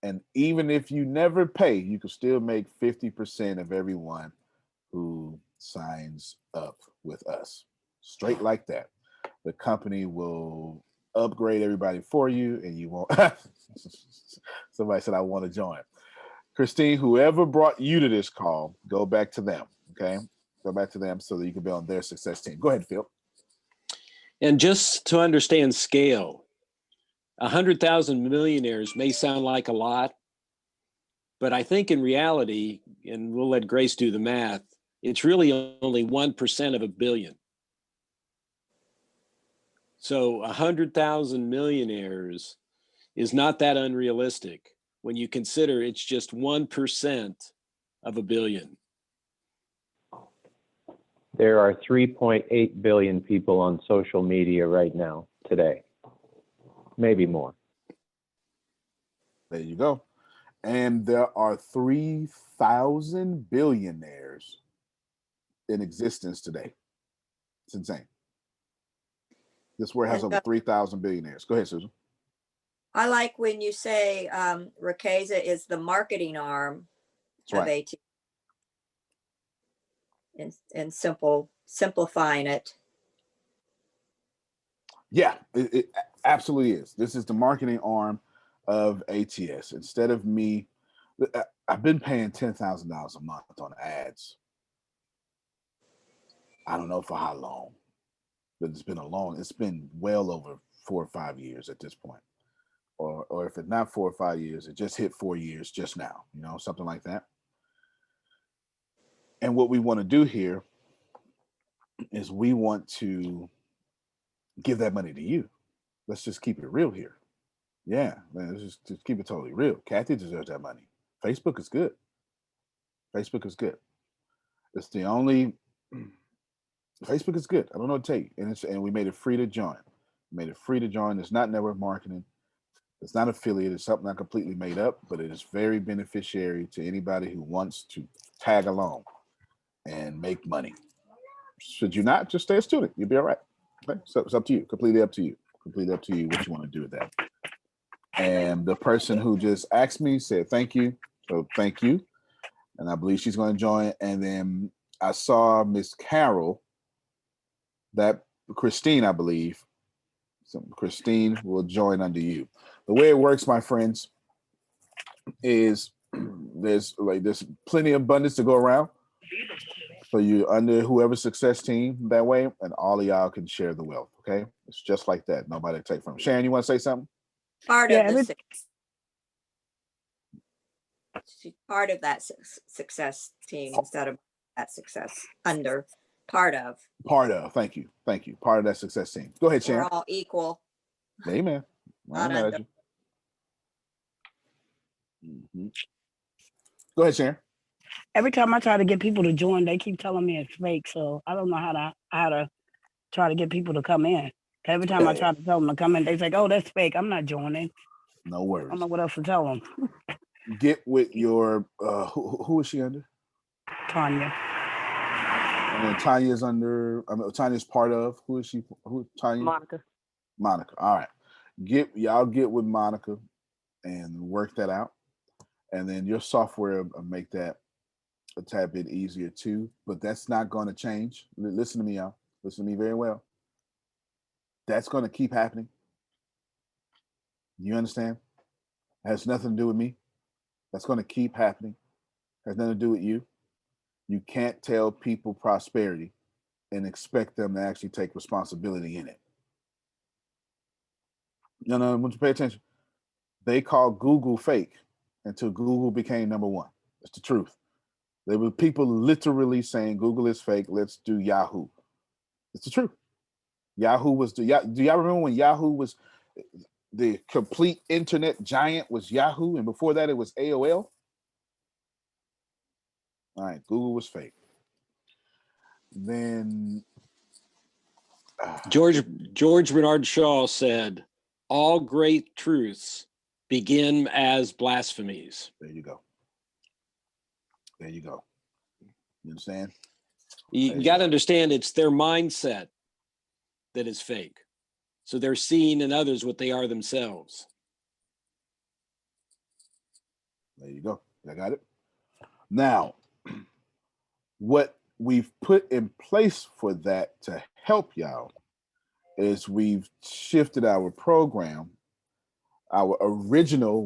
And even if you never pay, you can still make 50% of everyone who signs up with us. Straight like that. The company will upgrade everybody for you, and you won't. Somebody said, I want to join. Christine, whoever brought you to this call, go back to them. Okay, go back to them so that you can be on their success team. Go ahead, Phil. And just to understand scale, 100,000 millionaires may sound like a lot, but I think in reality, and we'll let Grace do the math, it's really only 1% of a billion. So 100,000 millionaires is not that unrealistic when you consider it's just 1% of a billion. There are 3.8 billion people on social media right now, today. maybe more. There you go. And there are 3,000 billionaires in existence today. It's insane. This warehouse And over 3,000 billionaires. Go ahead, Susan. I like when you say Rakeza is the marketing arm That's of right. AT and simplifying it. Yeah, it absolutely is. This is the marketing arm of ATS. Instead of me, I've been paying $10,000 a month on ads. I don't know for how long, but it's been well over 4 or 5 years at this point. Or if it's not 4 or 5 years, it just hit 4 years just now, something like that. And what we want to do here is we want to give that money to you. Let's just keep it real here. Yeah, man, let's just keep it totally real. Kathy deserves that money. Facebook is good. Facebook is good. It's the only Facebook is good. I don't know what to tell you. And we made it free to join. It's not network marketing. It's not affiliate. It's something I completely made up, but it is very beneficiary to anybody who wants to tag along and make money. Should you not, just stay a student. You'll be all right. Okay? So it's up to you. Completely up to you. Completely up to you what you want to do with that. And the person who just asked me said thank you. So thank you. And I believe she's going to join. And then I saw Miss Carol, that Christine, I believe. So Christine will join under you. The way it works, my friends, is there's plenty of abundance to go around. So you under whoever's success team that way, and all of y'all can share the wealth. Okay, it's just like that. Nobody take from. Sharon, you want to say something? Part of she's part of that success team instead of that success under part of. Thank you. Part of that success team. Go ahead, Sharon. We're all equal. Amen. Not under. Mm-hmm. Go ahead, Sharon. Every time I try to get people to join, they keep telling me it's fake. So I don't know how to try to get people to come in. Every time I try to tell them to come in, they say, "Oh, that's fake. I'm not joining." No worries. I don't know what else to tell them. Get with your who is she under? Tanya. And then Tanya's under. Tanya's part of. Who is she? Who? Tanya. Monica. All right. Get with Monica and work that out, and then your software will make that a tad bit easier too. But that's not going to change. Listen to me, y'all. Listen to me very well. That's going to keep happening. You understand? It has nothing to do with me. That's going to keep happening. It has nothing to do with you. You can't tell people prosperity and expect them to actually take responsibility in it. No, I want you to pay attention. They called Google fake until Google became number one. It's the truth. There were people literally saying Google is fake. Let's do Yahoo. It's the truth. Yahoo was do y'all remember when Yahoo was the complete internet giant was Yahoo, and before that it was AOL? All right, Google was fake. Then George Bernard Shaw said, "All great truths begin as blasphemies." There you go. You understand? You got to understand, it's their mindset that is fake. So they're seeing in others what they are themselves. There you go. I got it. Now, what we've put in place for that to help y'all is we've shifted our program. Our original,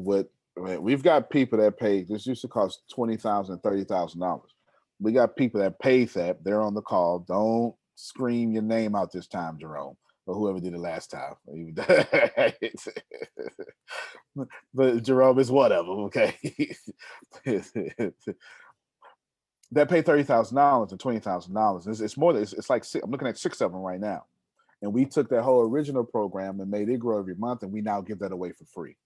we've got people that pay, this used to cost $20,000, $30,000. We got people that pay that. They're on the call. Don't scream your name out this time, Jerome, or whoever did it last time. But Jerome is one of them, okay? That pay $30,000 and $20,000. It's more than it's like I'm looking at 6 of them right now. And we took that whole original program and made it grow every month, and we now give that away for free.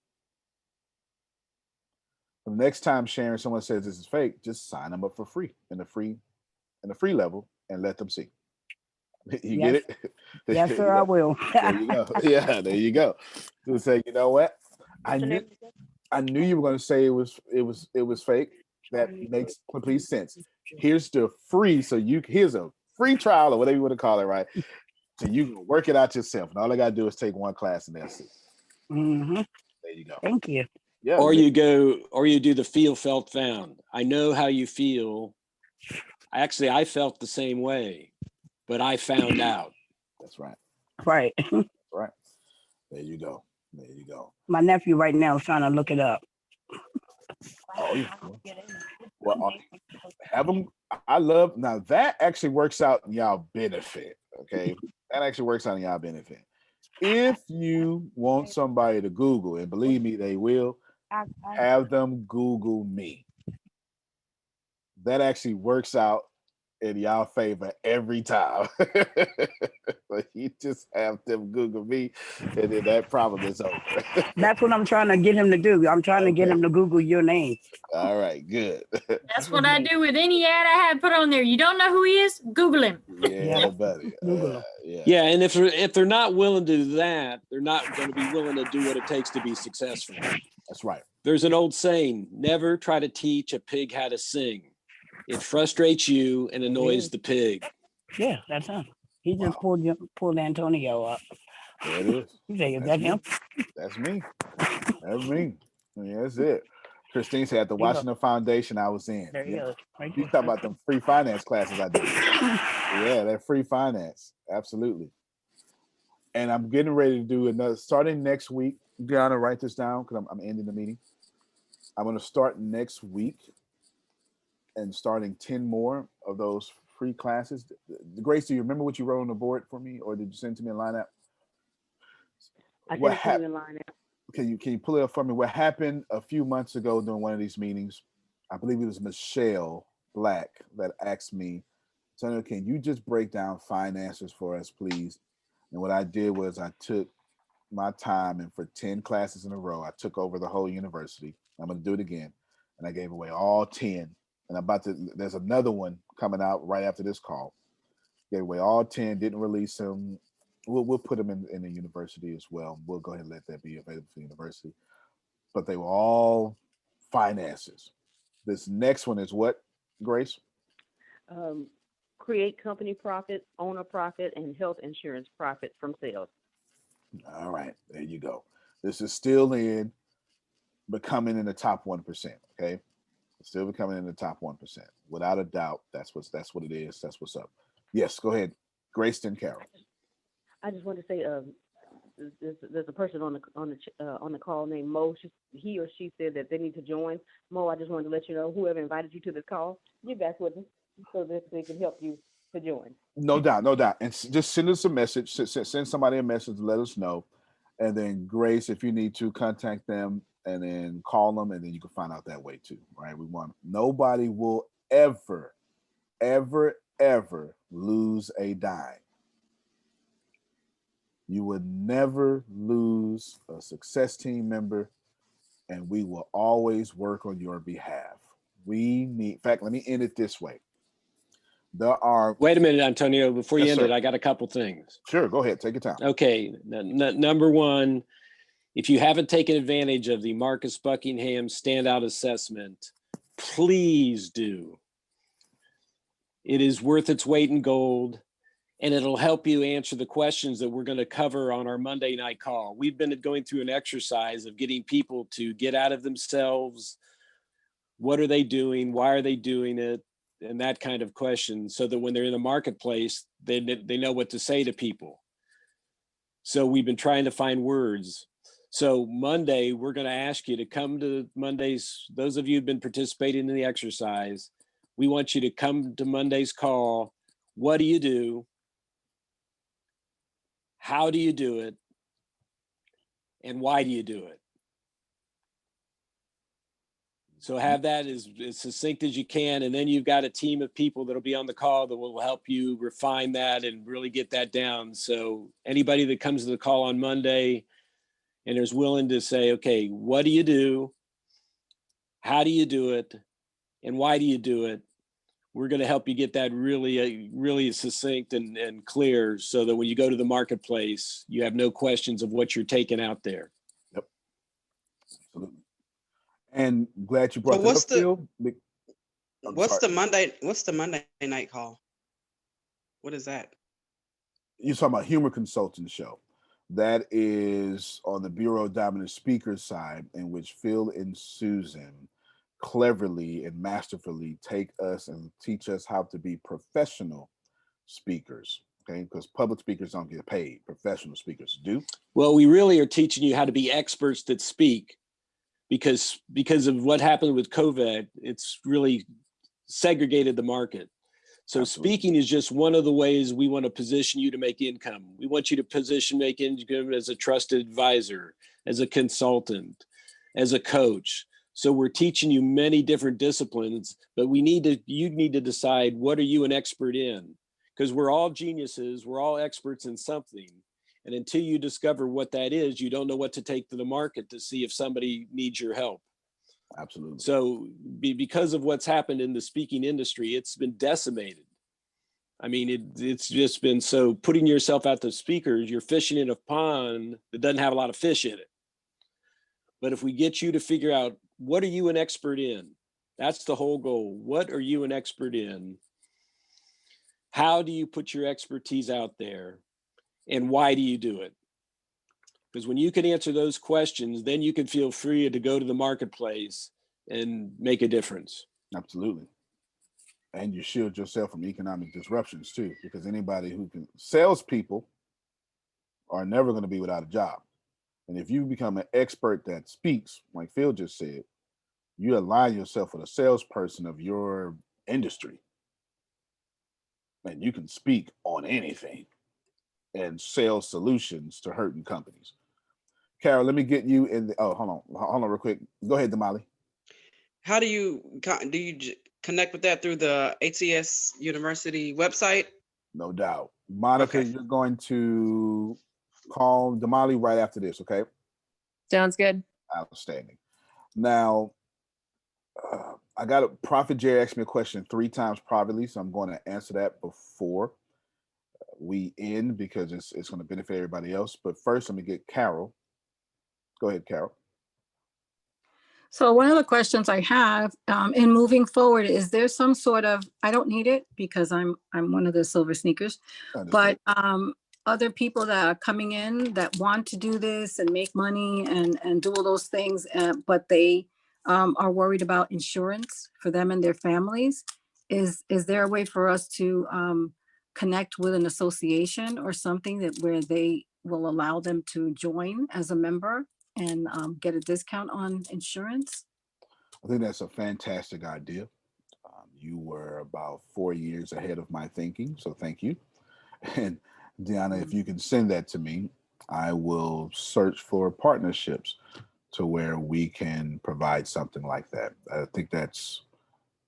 The next time, Sharon, someone says this is fake, just sign them up for free in the free level and let them see. You Yes. get it? Yes, sir, I will. There you go. Yeah, there you go. To say, you know what? I knew you were going to say it was fake. That makes complete sense. Here's the free, here's a free trial or whatever you want to call it, right? So you can work it out yourself, and all I got to do is take one class, and that's it. Mm-hmm. There you go. Thank you. Yeah. Or you do the feel, felt, found. I know how you feel. Actually, I felt the same way, but I found out. That's right. Right. That's right. There you go. There you go. My nephew right now is trying to look it up. Oh, yeah. Well, have them. I love now that actually works out in y'all benefit. Okay, that actually works out in y'all benefit. If you want somebody to Google, and believe me, they will, have them Google me. That actually works out in y'all favor every time. But you just have them Google me, and then that problem is over. That's what I'm trying to get him to do. I'm trying to get him to Google your name. All right, good. That's what I do with any ad I have put on there. You don't know who he is? Google him. Yeah, buddy. Yeah, and if they're not willing to do that, they're not going to be willing to do what it takes to be successful. That's right. There's an old saying: never try to teach a pig how to sing. It frustrates you and annoys the pig. Yeah, that's him. He just pulled Antonio up. There it is. You say, is that him? That's me. That's me. Yeah, that's it. Christine said at the Washington Foundation I was in. There he goes. Right You talk about them free finance classes I did. Yeah, that free finance. Absolutely. And I'm getting ready to do another, starting next week. Deanna, write this down because I'm ending the meeting. I'm going to start next week and starting 10 more of those free classes. Grace, do you remember what you wrote on the board for me, or did you send it to me in line app? I sent it to you in line app. Can you pull it up for me? What happened a few months ago during one of these meetings? I believe it was Michelle Black that asked me, Tony, can you just break down finances for us, please? And what I did was I took my time, and for 10 classes in a row, I took over the whole university. I'm going to do it again. And I gave away all 10. And there's another one coming out right after this call. Gave away all 10, didn't release them. We'll put them in the university as well. We'll go ahead and let that be available for the university. But they were all finances. This next one is what, Grace? Create company profit, owner profit, and health insurance profit from sales. All right, there you go. This is still in becoming in the top 1%. Okay, it's still becoming in the top 1%. Without a doubt, that's what it is. That's what's up. Yes, go ahead, Grace and Carol. I just want to say, there's a person on the call named Mo. He or she said that they need to join. Mo, I just wanted to let you know, whoever invited you to this call, get back with them so that they can help you to join. No doubt. And just send us a message. Send somebody a message. Let us know. And then Grace, if you need to, contact them and then call them, and then you can find out that way too. Right? Nobody will ever lose a dime. You would never lose a success team member, and we will always work on your behalf. In fact, let me end it this way. Wait a minute, Antonio, before you Yes, end sir. it, I got a couple things. Sure, go ahead, take your time. Okay, number one, if you haven't taken advantage of the Marcus Buckingham standout assessment, please do. It is worth its weight in gold, and it'll help you answer the questions that we're going to cover on our Monday night call. We've been going through an exercise of getting people to get out of themselves. What are they doing? Why are they doing it? And that kind of question, so that when they're in the marketplace, they know what to say to people. So we've been trying to find words. So Monday, we're going to ask you to come to Mondays. Those of you who've been participating in the exercise, we want you to come to Monday's call. What do you do? How do you do it? And why do you do it? So have that as succinct as you can. And then you've got a team of people that'll be on the call that will help you refine that and really get that down. So anybody that comes to the call on Monday and is willing to say, okay, what do you do? How do you do it? And why do you do it? we're going to help you get that really succinct and clear, so that when you go to the marketplace, you have no questions of what you're taking out there. Yep, absolutely. And glad you brought that up, Phil. What's the Monday night call? What is that? You're talking about Humor Consulting Show. That is on the Bureau of Dominant Speakers side, in which Phil and Susan cleverly and masterfully take us and teach us how to be professional speakers. Okay, because public speakers don't get paid. Professional speakers do. Well, we really are teaching you how to be experts that speak, because of what happened with COVID, it's really segregated the market. So Absolutely. Speaking is just one of the ways we want to position you to make income. We want you to make income as a trusted advisor, as a consultant, as a coach. So we're teaching you many different disciplines, but you need to decide, what are you an expert in? Because we're all geniuses, we're all experts in something. And until you discover what that is, you don't know what to take to the market to see if somebody needs your help. Absolutely. So because of what's happened in the speaking industry, it's been decimated. I mean, it's just been so, putting yourself out to speakers, you're fishing in a pond that doesn't have a lot of fish in it. But if we get you to figure out, what are you an expert in? That's the whole goal. What are you an expert in? How do you put your expertise out there? And why do you do it? Because when you can answer those questions, then you can feel free to go to the marketplace and make a difference. Absolutely. And you shield yourself from economic disruptions too, because anybody who can, salespeople are never going to be without a job. And if you become an expert that speaks, like Phil just said, you align yourself with a salesperson of your industry. And you can speak on anything and sell solutions to hurting companies. Carol, let me get you in the, hold on real quick. Go ahead, Damali. How do you connect with that? Through the ATS University website? No doubt. Monica, Okay. you're going to call Damali right after this, okay? Sounds good. Outstanding. Now, I got Prophet Jerry asked me a question 3 times privately, so I'm going to answer that before we end, because it's going to benefit everybody else. But first, let me get Carol. Go ahead, Carol. So one of the questions I have in moving forward, is there some sort of, I don't need it because I'm one of the silver sneakers, but other people that are coming in that want to do this and make money and do all those things, but they are worried about insurance for them and their families. Is there a way for us to connect with an association or something where they will allow them to join as a member and get a discount on insurance? I think that's a fantastic idea. You were about 4 years ahead of my thinking, so thank you. And Deanna, if you can send that to me, I will search for partnerships to where we can provide something like that. I think that's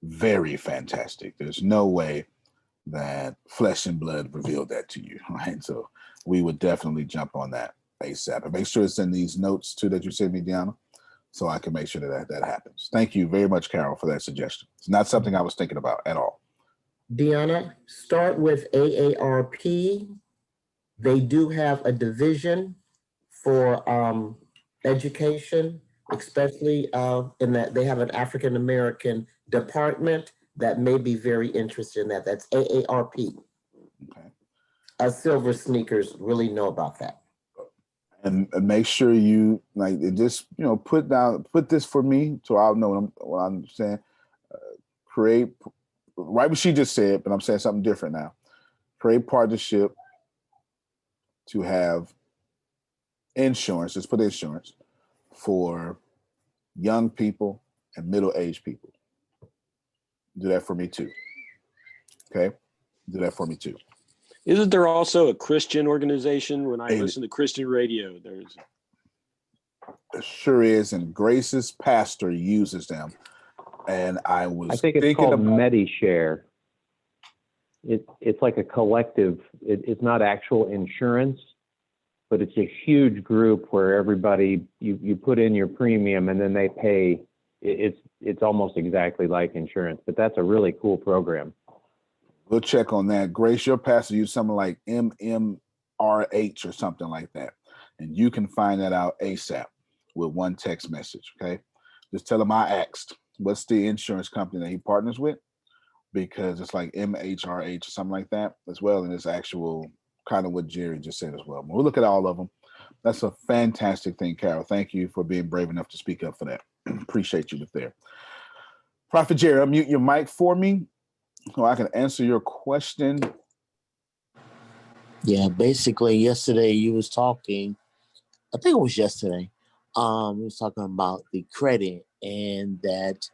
very fantastic. There's no way that flesh and blood revealed that to you, right? So we would definitely jump on that ASAP. And make sure to send these notes too that you sent me, Deanna, so I can make sure that happens. Thank you very much, Carol, for that suggestion. It's not something I was thinking about at all. Deanna, start with AARP. They do have a division for education, especially in that they have an African American department that may be very interested in that. That's AARP. Okay. Us silver sneakers really know about that. And make sure you just put this for me so I'll know what I'm saying. Create right what she just said, but I'm saying something different now. Create partnership to have insurance. Just put insurance for young people and middle-aged people. Do that for me too. Okay, do that for me too. Isn't there also a Christian organization? When I listen to Christian radio, there's it sure is, and Grace's pastor uses them. And I think it's called MediShare. It's like a collective. It's not actual insurance, but it's a huge group where everybody you put in your premium and then they pay it's almost exactly like insurance, but that's a really cool program. We'll check on that. Grace, your pastor used something like MMRH or something like that. And you can find that out ASAP with one text message, okay? Just tell him I asked, what's the insurance company that he partners with? Because it's like MHRH or something like that as well. And it's actual kind of what Jerry just said as well. We'll look at all of them. That's a fantastic thing, Carol. Thank you for being brave enough to speak up for that. Appreciate you with there. Prophet Jerry, unmute your mic for me so I can answer your question. Yeah, basically yesterday you was talking, I think it was yesterday, we was talking about the credit and that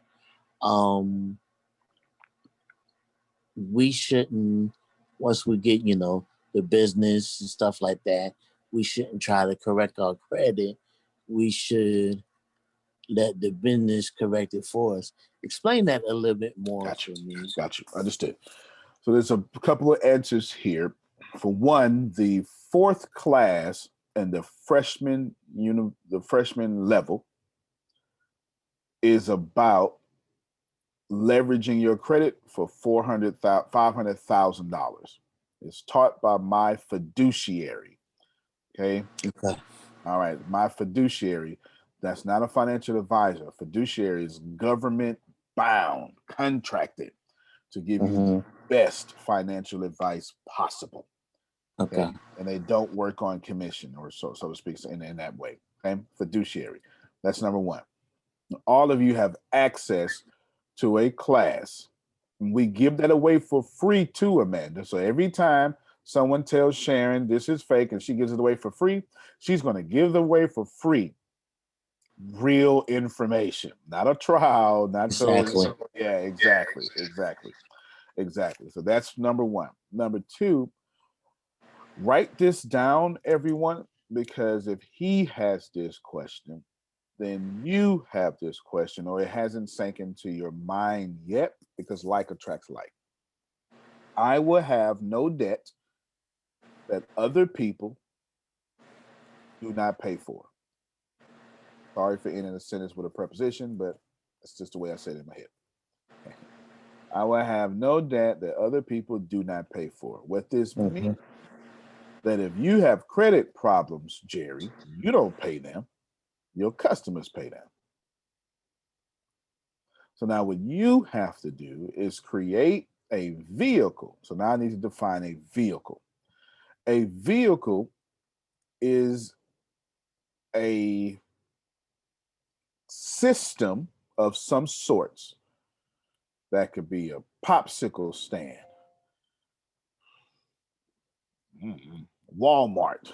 we shouldn't, once we get, the business and stuff like that, we shouldn't try to correct our credit. We should let the business correct it for us. Explain that a little bit more for me. Got you. Understood. So there's a couple of answers here. For one, the fourth class and the freshman level is about leveraging your credit for $500,000. It's taught by my fiduciary. Okay. All right. My fiduciary. That's not a financial advisor. Fiduciary is government bound, contracted to give you the best financial advice possible. Okay. And they don't work on commission or so to speak in that way. Okay. Fiduciary. That's number one. All of you have access to a class. We give that away for free too, Amanda. So every time someone tells Sharon this is fake and she gives it away for free, she's going to give it away for free. Real information, not a trial, not exactly. So. Yeah, exactly. So that's number one. Number two, write this down, everyone, because if he has this question, then you have this question, or it hasn't sank into your mind yet, because like attracts like. I will have no debt that other people do not pay for. Sorry for ending a sentence with a preposition, but that's just the way I said it in my head. I will have no debt that other people do not pay for. What this means, that if you have credit problems, Jerry, you don't pay them. Your customers pay them. So now what you have to do is create a vehicle. So now I need to define a vehicle. A vehicle is a system of some sorts. That could be a popsicle stand, Walmart,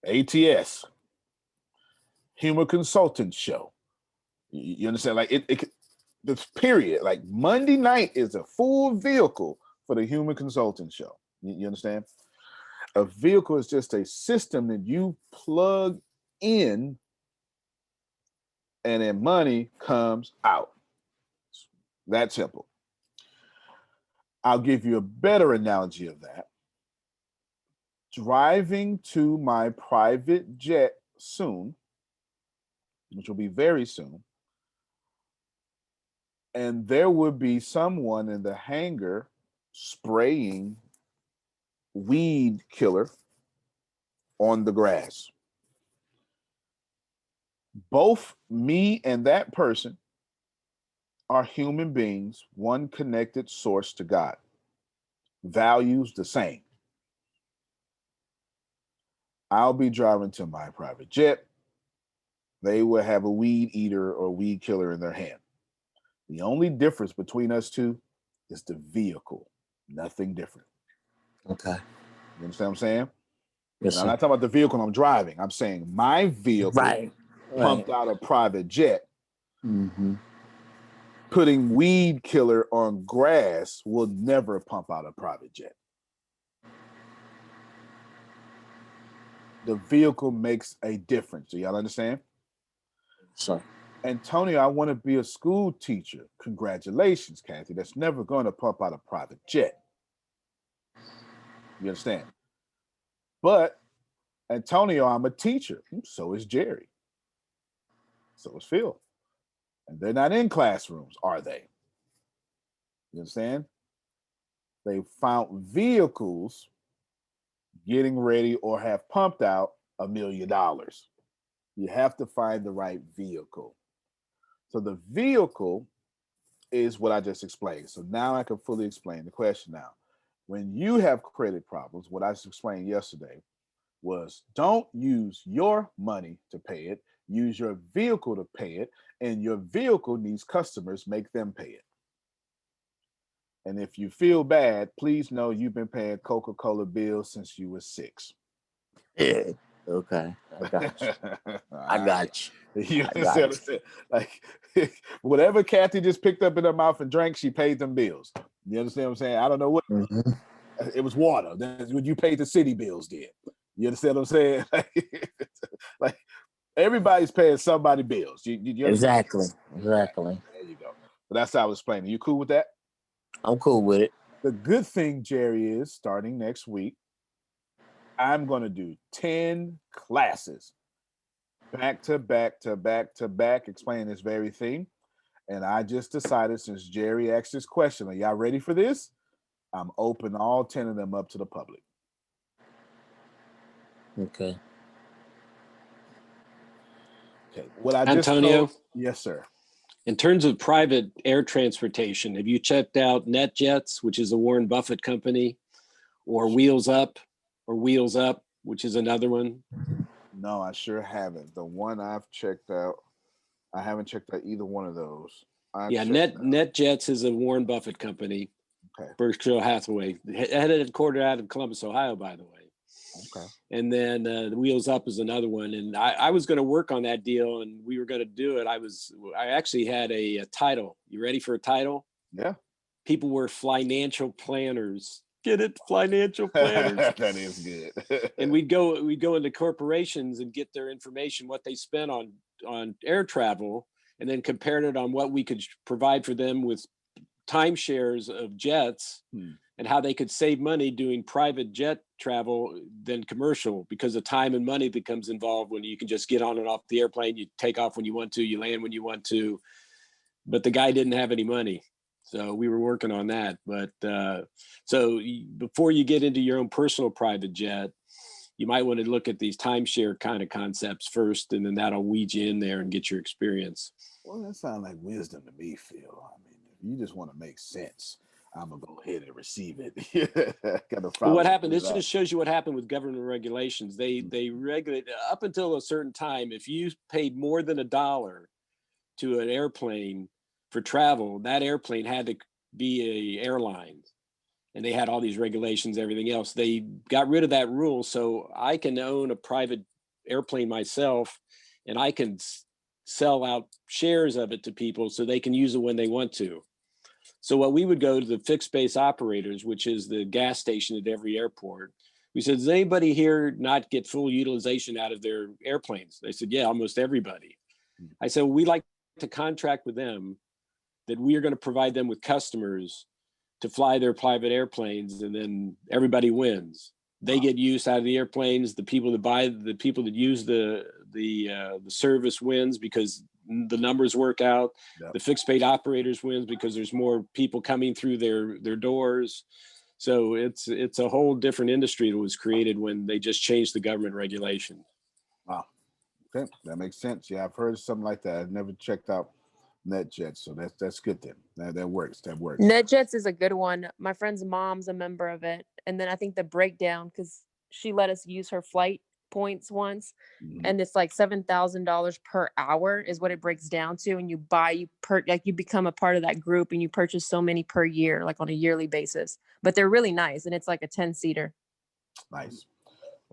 ATS, humor consultant show. You understand? Like this period, like Monday night is a full vehicle for the human consultant show. You understand? A vehicle is just a system that you plug in and then money comes out. That simple. I'll give you a better analogy of that. Driving to my private jet soon, which will be very soon, and there would be someone in the hangar spraying weed killer on the grass. Both me and that person are human beings, one connected source to God. Values the same. I'll be driving to my private jet. They will have a weed eater or weed killer in their hand. The only difference between us two is the vehicle. Nothing different. Okay. You understand what I'm saying? Yes, And I'm not talking about the vehicle I'm driving. I'm saying my vehicle pumped out a private jet. Putting weed killer on grass will never pump out a private jet. The vehicle makes a difference. Do y'all understand? Sorry. Antonio, I want to be a school teacher. Congratulations, Kathy. That's never going to pump out a private jet. You understand? But Antonio, I'm a teacher. So is Jerry. So is Phil. And they're not in classrooms, are they? You understand? They found vehicles getting ready or have pumped out $1 million. You have to find the right vehicle. So the vehicle is what I just explained. So now I can fully explain the question now. When you have credit problems, what I just explained yesterday was don't use your money to pay it, use your vehicle to pay it, and your vehicle needs customers, make them pay it. And if you feel bad, please know you've been paying Coca-Cola bills since you were 6. Yeah. Okay. I got you. I got you. You I got understand? Like whatever Kathy just picked up in her mouth and drank, she paid them bills. You understand what I'm saying? I don't know what it was. Water. That's what you paid the city bills did. You understand what I'm saying? Like everybody's paying somebody bills. You understand? Exactly. There you go. But that's how I was explaining. You cool with that? I'm cool with it. The good thing, Jerry, is starting next week, I'm going to do 10 classes back to back to back to back explaining this very thing. And I just decided, since Jerry asked this question, are y'all ready for this? I'm open all 10 of them up to the public. Okay. Okay. What I just Antonio? told, yes, sir. In terms of private air transportation, have you checked out NetJets, which is a Warren Buffett company, or Wheels Up, which is another one? No, I sure haven't. The one I've checked out, I haven't checked out either one of those. NetJets is a Warren Buffett company. Okay. Berkshire Hathaway, headquartered out of Columbus, Ohio, by the way. Okay. And then the Wheels Up is another one. And I was going to work on that deal, and we were going to do it. I actually had a title. You ready for a title? Yeah. People were financial planners. Get it? Financial planners. That is good. And we'd go into corporations and get their information, what they spent on air travel, and then compared it on what we could provide for them with timeshares of jets and how they could save money doing private jet travel than commercial, because the time and money that comes involved when you can just get on and off the airplane, you take off when you want to, you land when you want to. But the guy didn't have any money. So we were working on that. But so before you get into your own personal private jet, you might want to look at these timeshare kind of concepts first, and then that'll weed you in there and get your experience. Well, that sounds like wisdom to me, Phil. I mean, if you just want to make sense, I'm going to go ahead and receive it. Well, what happened, this just shows you what happened with government regulations. They regulate up until a certain time. If you paid more than $1 to an airplane for travel, that airplane had to be a airline. And they had all these regulations, everything else. They got rid of that rule. So I can own a private airplane myself, and I can sell out shares of it to people so they can use it when they want to. So what we would go to the fixed base operators, which is the gas station at every airport. We said, does anybody here not get full utilization out of their airplanes? They said, yeah, almost everybody. I said, well, we like to contract with them that we are going to provide them with customers to fly their private airplanes, and then everybody wins. They get use out of the airplanes. The people that use the service wins because the numbers work out. Yep. The fixed base operators wins because there's more people coming through their doors. So it's a whole different industry that was created when they just changed the government regulation. Wow. Okay, that makes sense. Yeah, I've heard something like that. I've never checked out NetJets, so that's good then. That works. NetJets is a good one. My friend's mom's a member of it, and then I think the breakdown, because she let us use her flight points once, and it's like $7,000 per hour is what it breaks down to, and you become a part of that group, and you purchase so many per year, like on a yearly basis. But they're really nice, and it's like a 10-seater. Nice.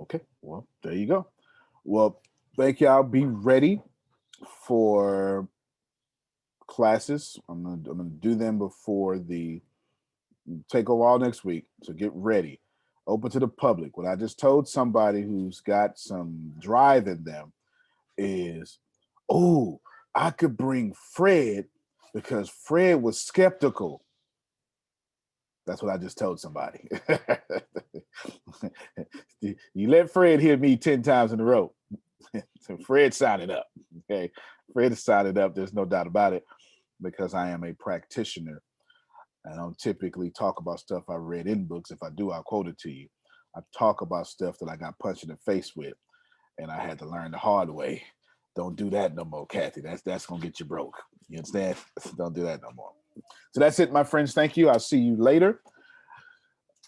Okay, well, there you go. Well, thank y'all. Be ready for classes. I'm gonna do them before the takeover all next week. So get ready. Open to the public. What I just told somebody who's got some drive in them is, oh, I could bring Fred because Fred was skeptical. That's what I just told somebody. You let Fred hear me 10 times in a row. So Fred signing up. Okay. Fred signed it up. There's no doubt about it, because I am a practitioner. I don't typically talk about stuff I read in books. If I do, I'll quote it to you. I talk about stuff that I got punched in the face with, and I had to learn the hard way. Don't do that no more, Kathy. That's gonna get you broke. You understand? Don't do that no more. So that's it, my friends. Thank you. I'll see you later.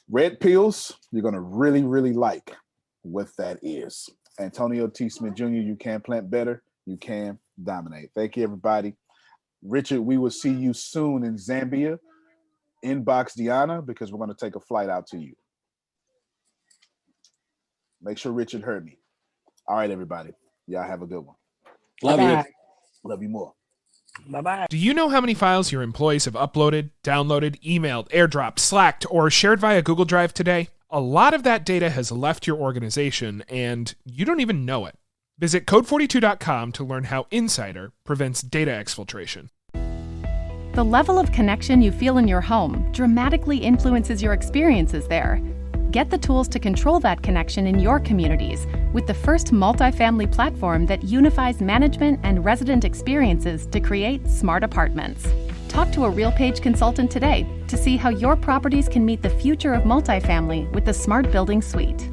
Red pills, you're gonna really, really like what that is. Antonio T. Smith Jr., you can plant better. You can dominate. Thank you, everybody. Richard, we will see you soon in Zambia. Inbox Diana, because we're going to take a flight out to you. Make sure Richard heard me. All right, everybody. Y'all have a good one. Love you. Love you more. Bye-bye. Do you know how many files your employees have uploaded, downloaded, emailed, airdropped, slacked, or shared via Google Drive today? A lot of that data has left your organization, and you don't even know it. Visit code42.com to learn how Insider prevents data exfiltration. The level of connection you feel in your home dramatically influences your experiences there. Get the tools to control that connection in your communities with the first multifamily platform that unifies management and resident experiences to create smart apartments. Talk to a RealPage consultant today to see how your properties can meet the future of multifamily with the Smart Building Suite.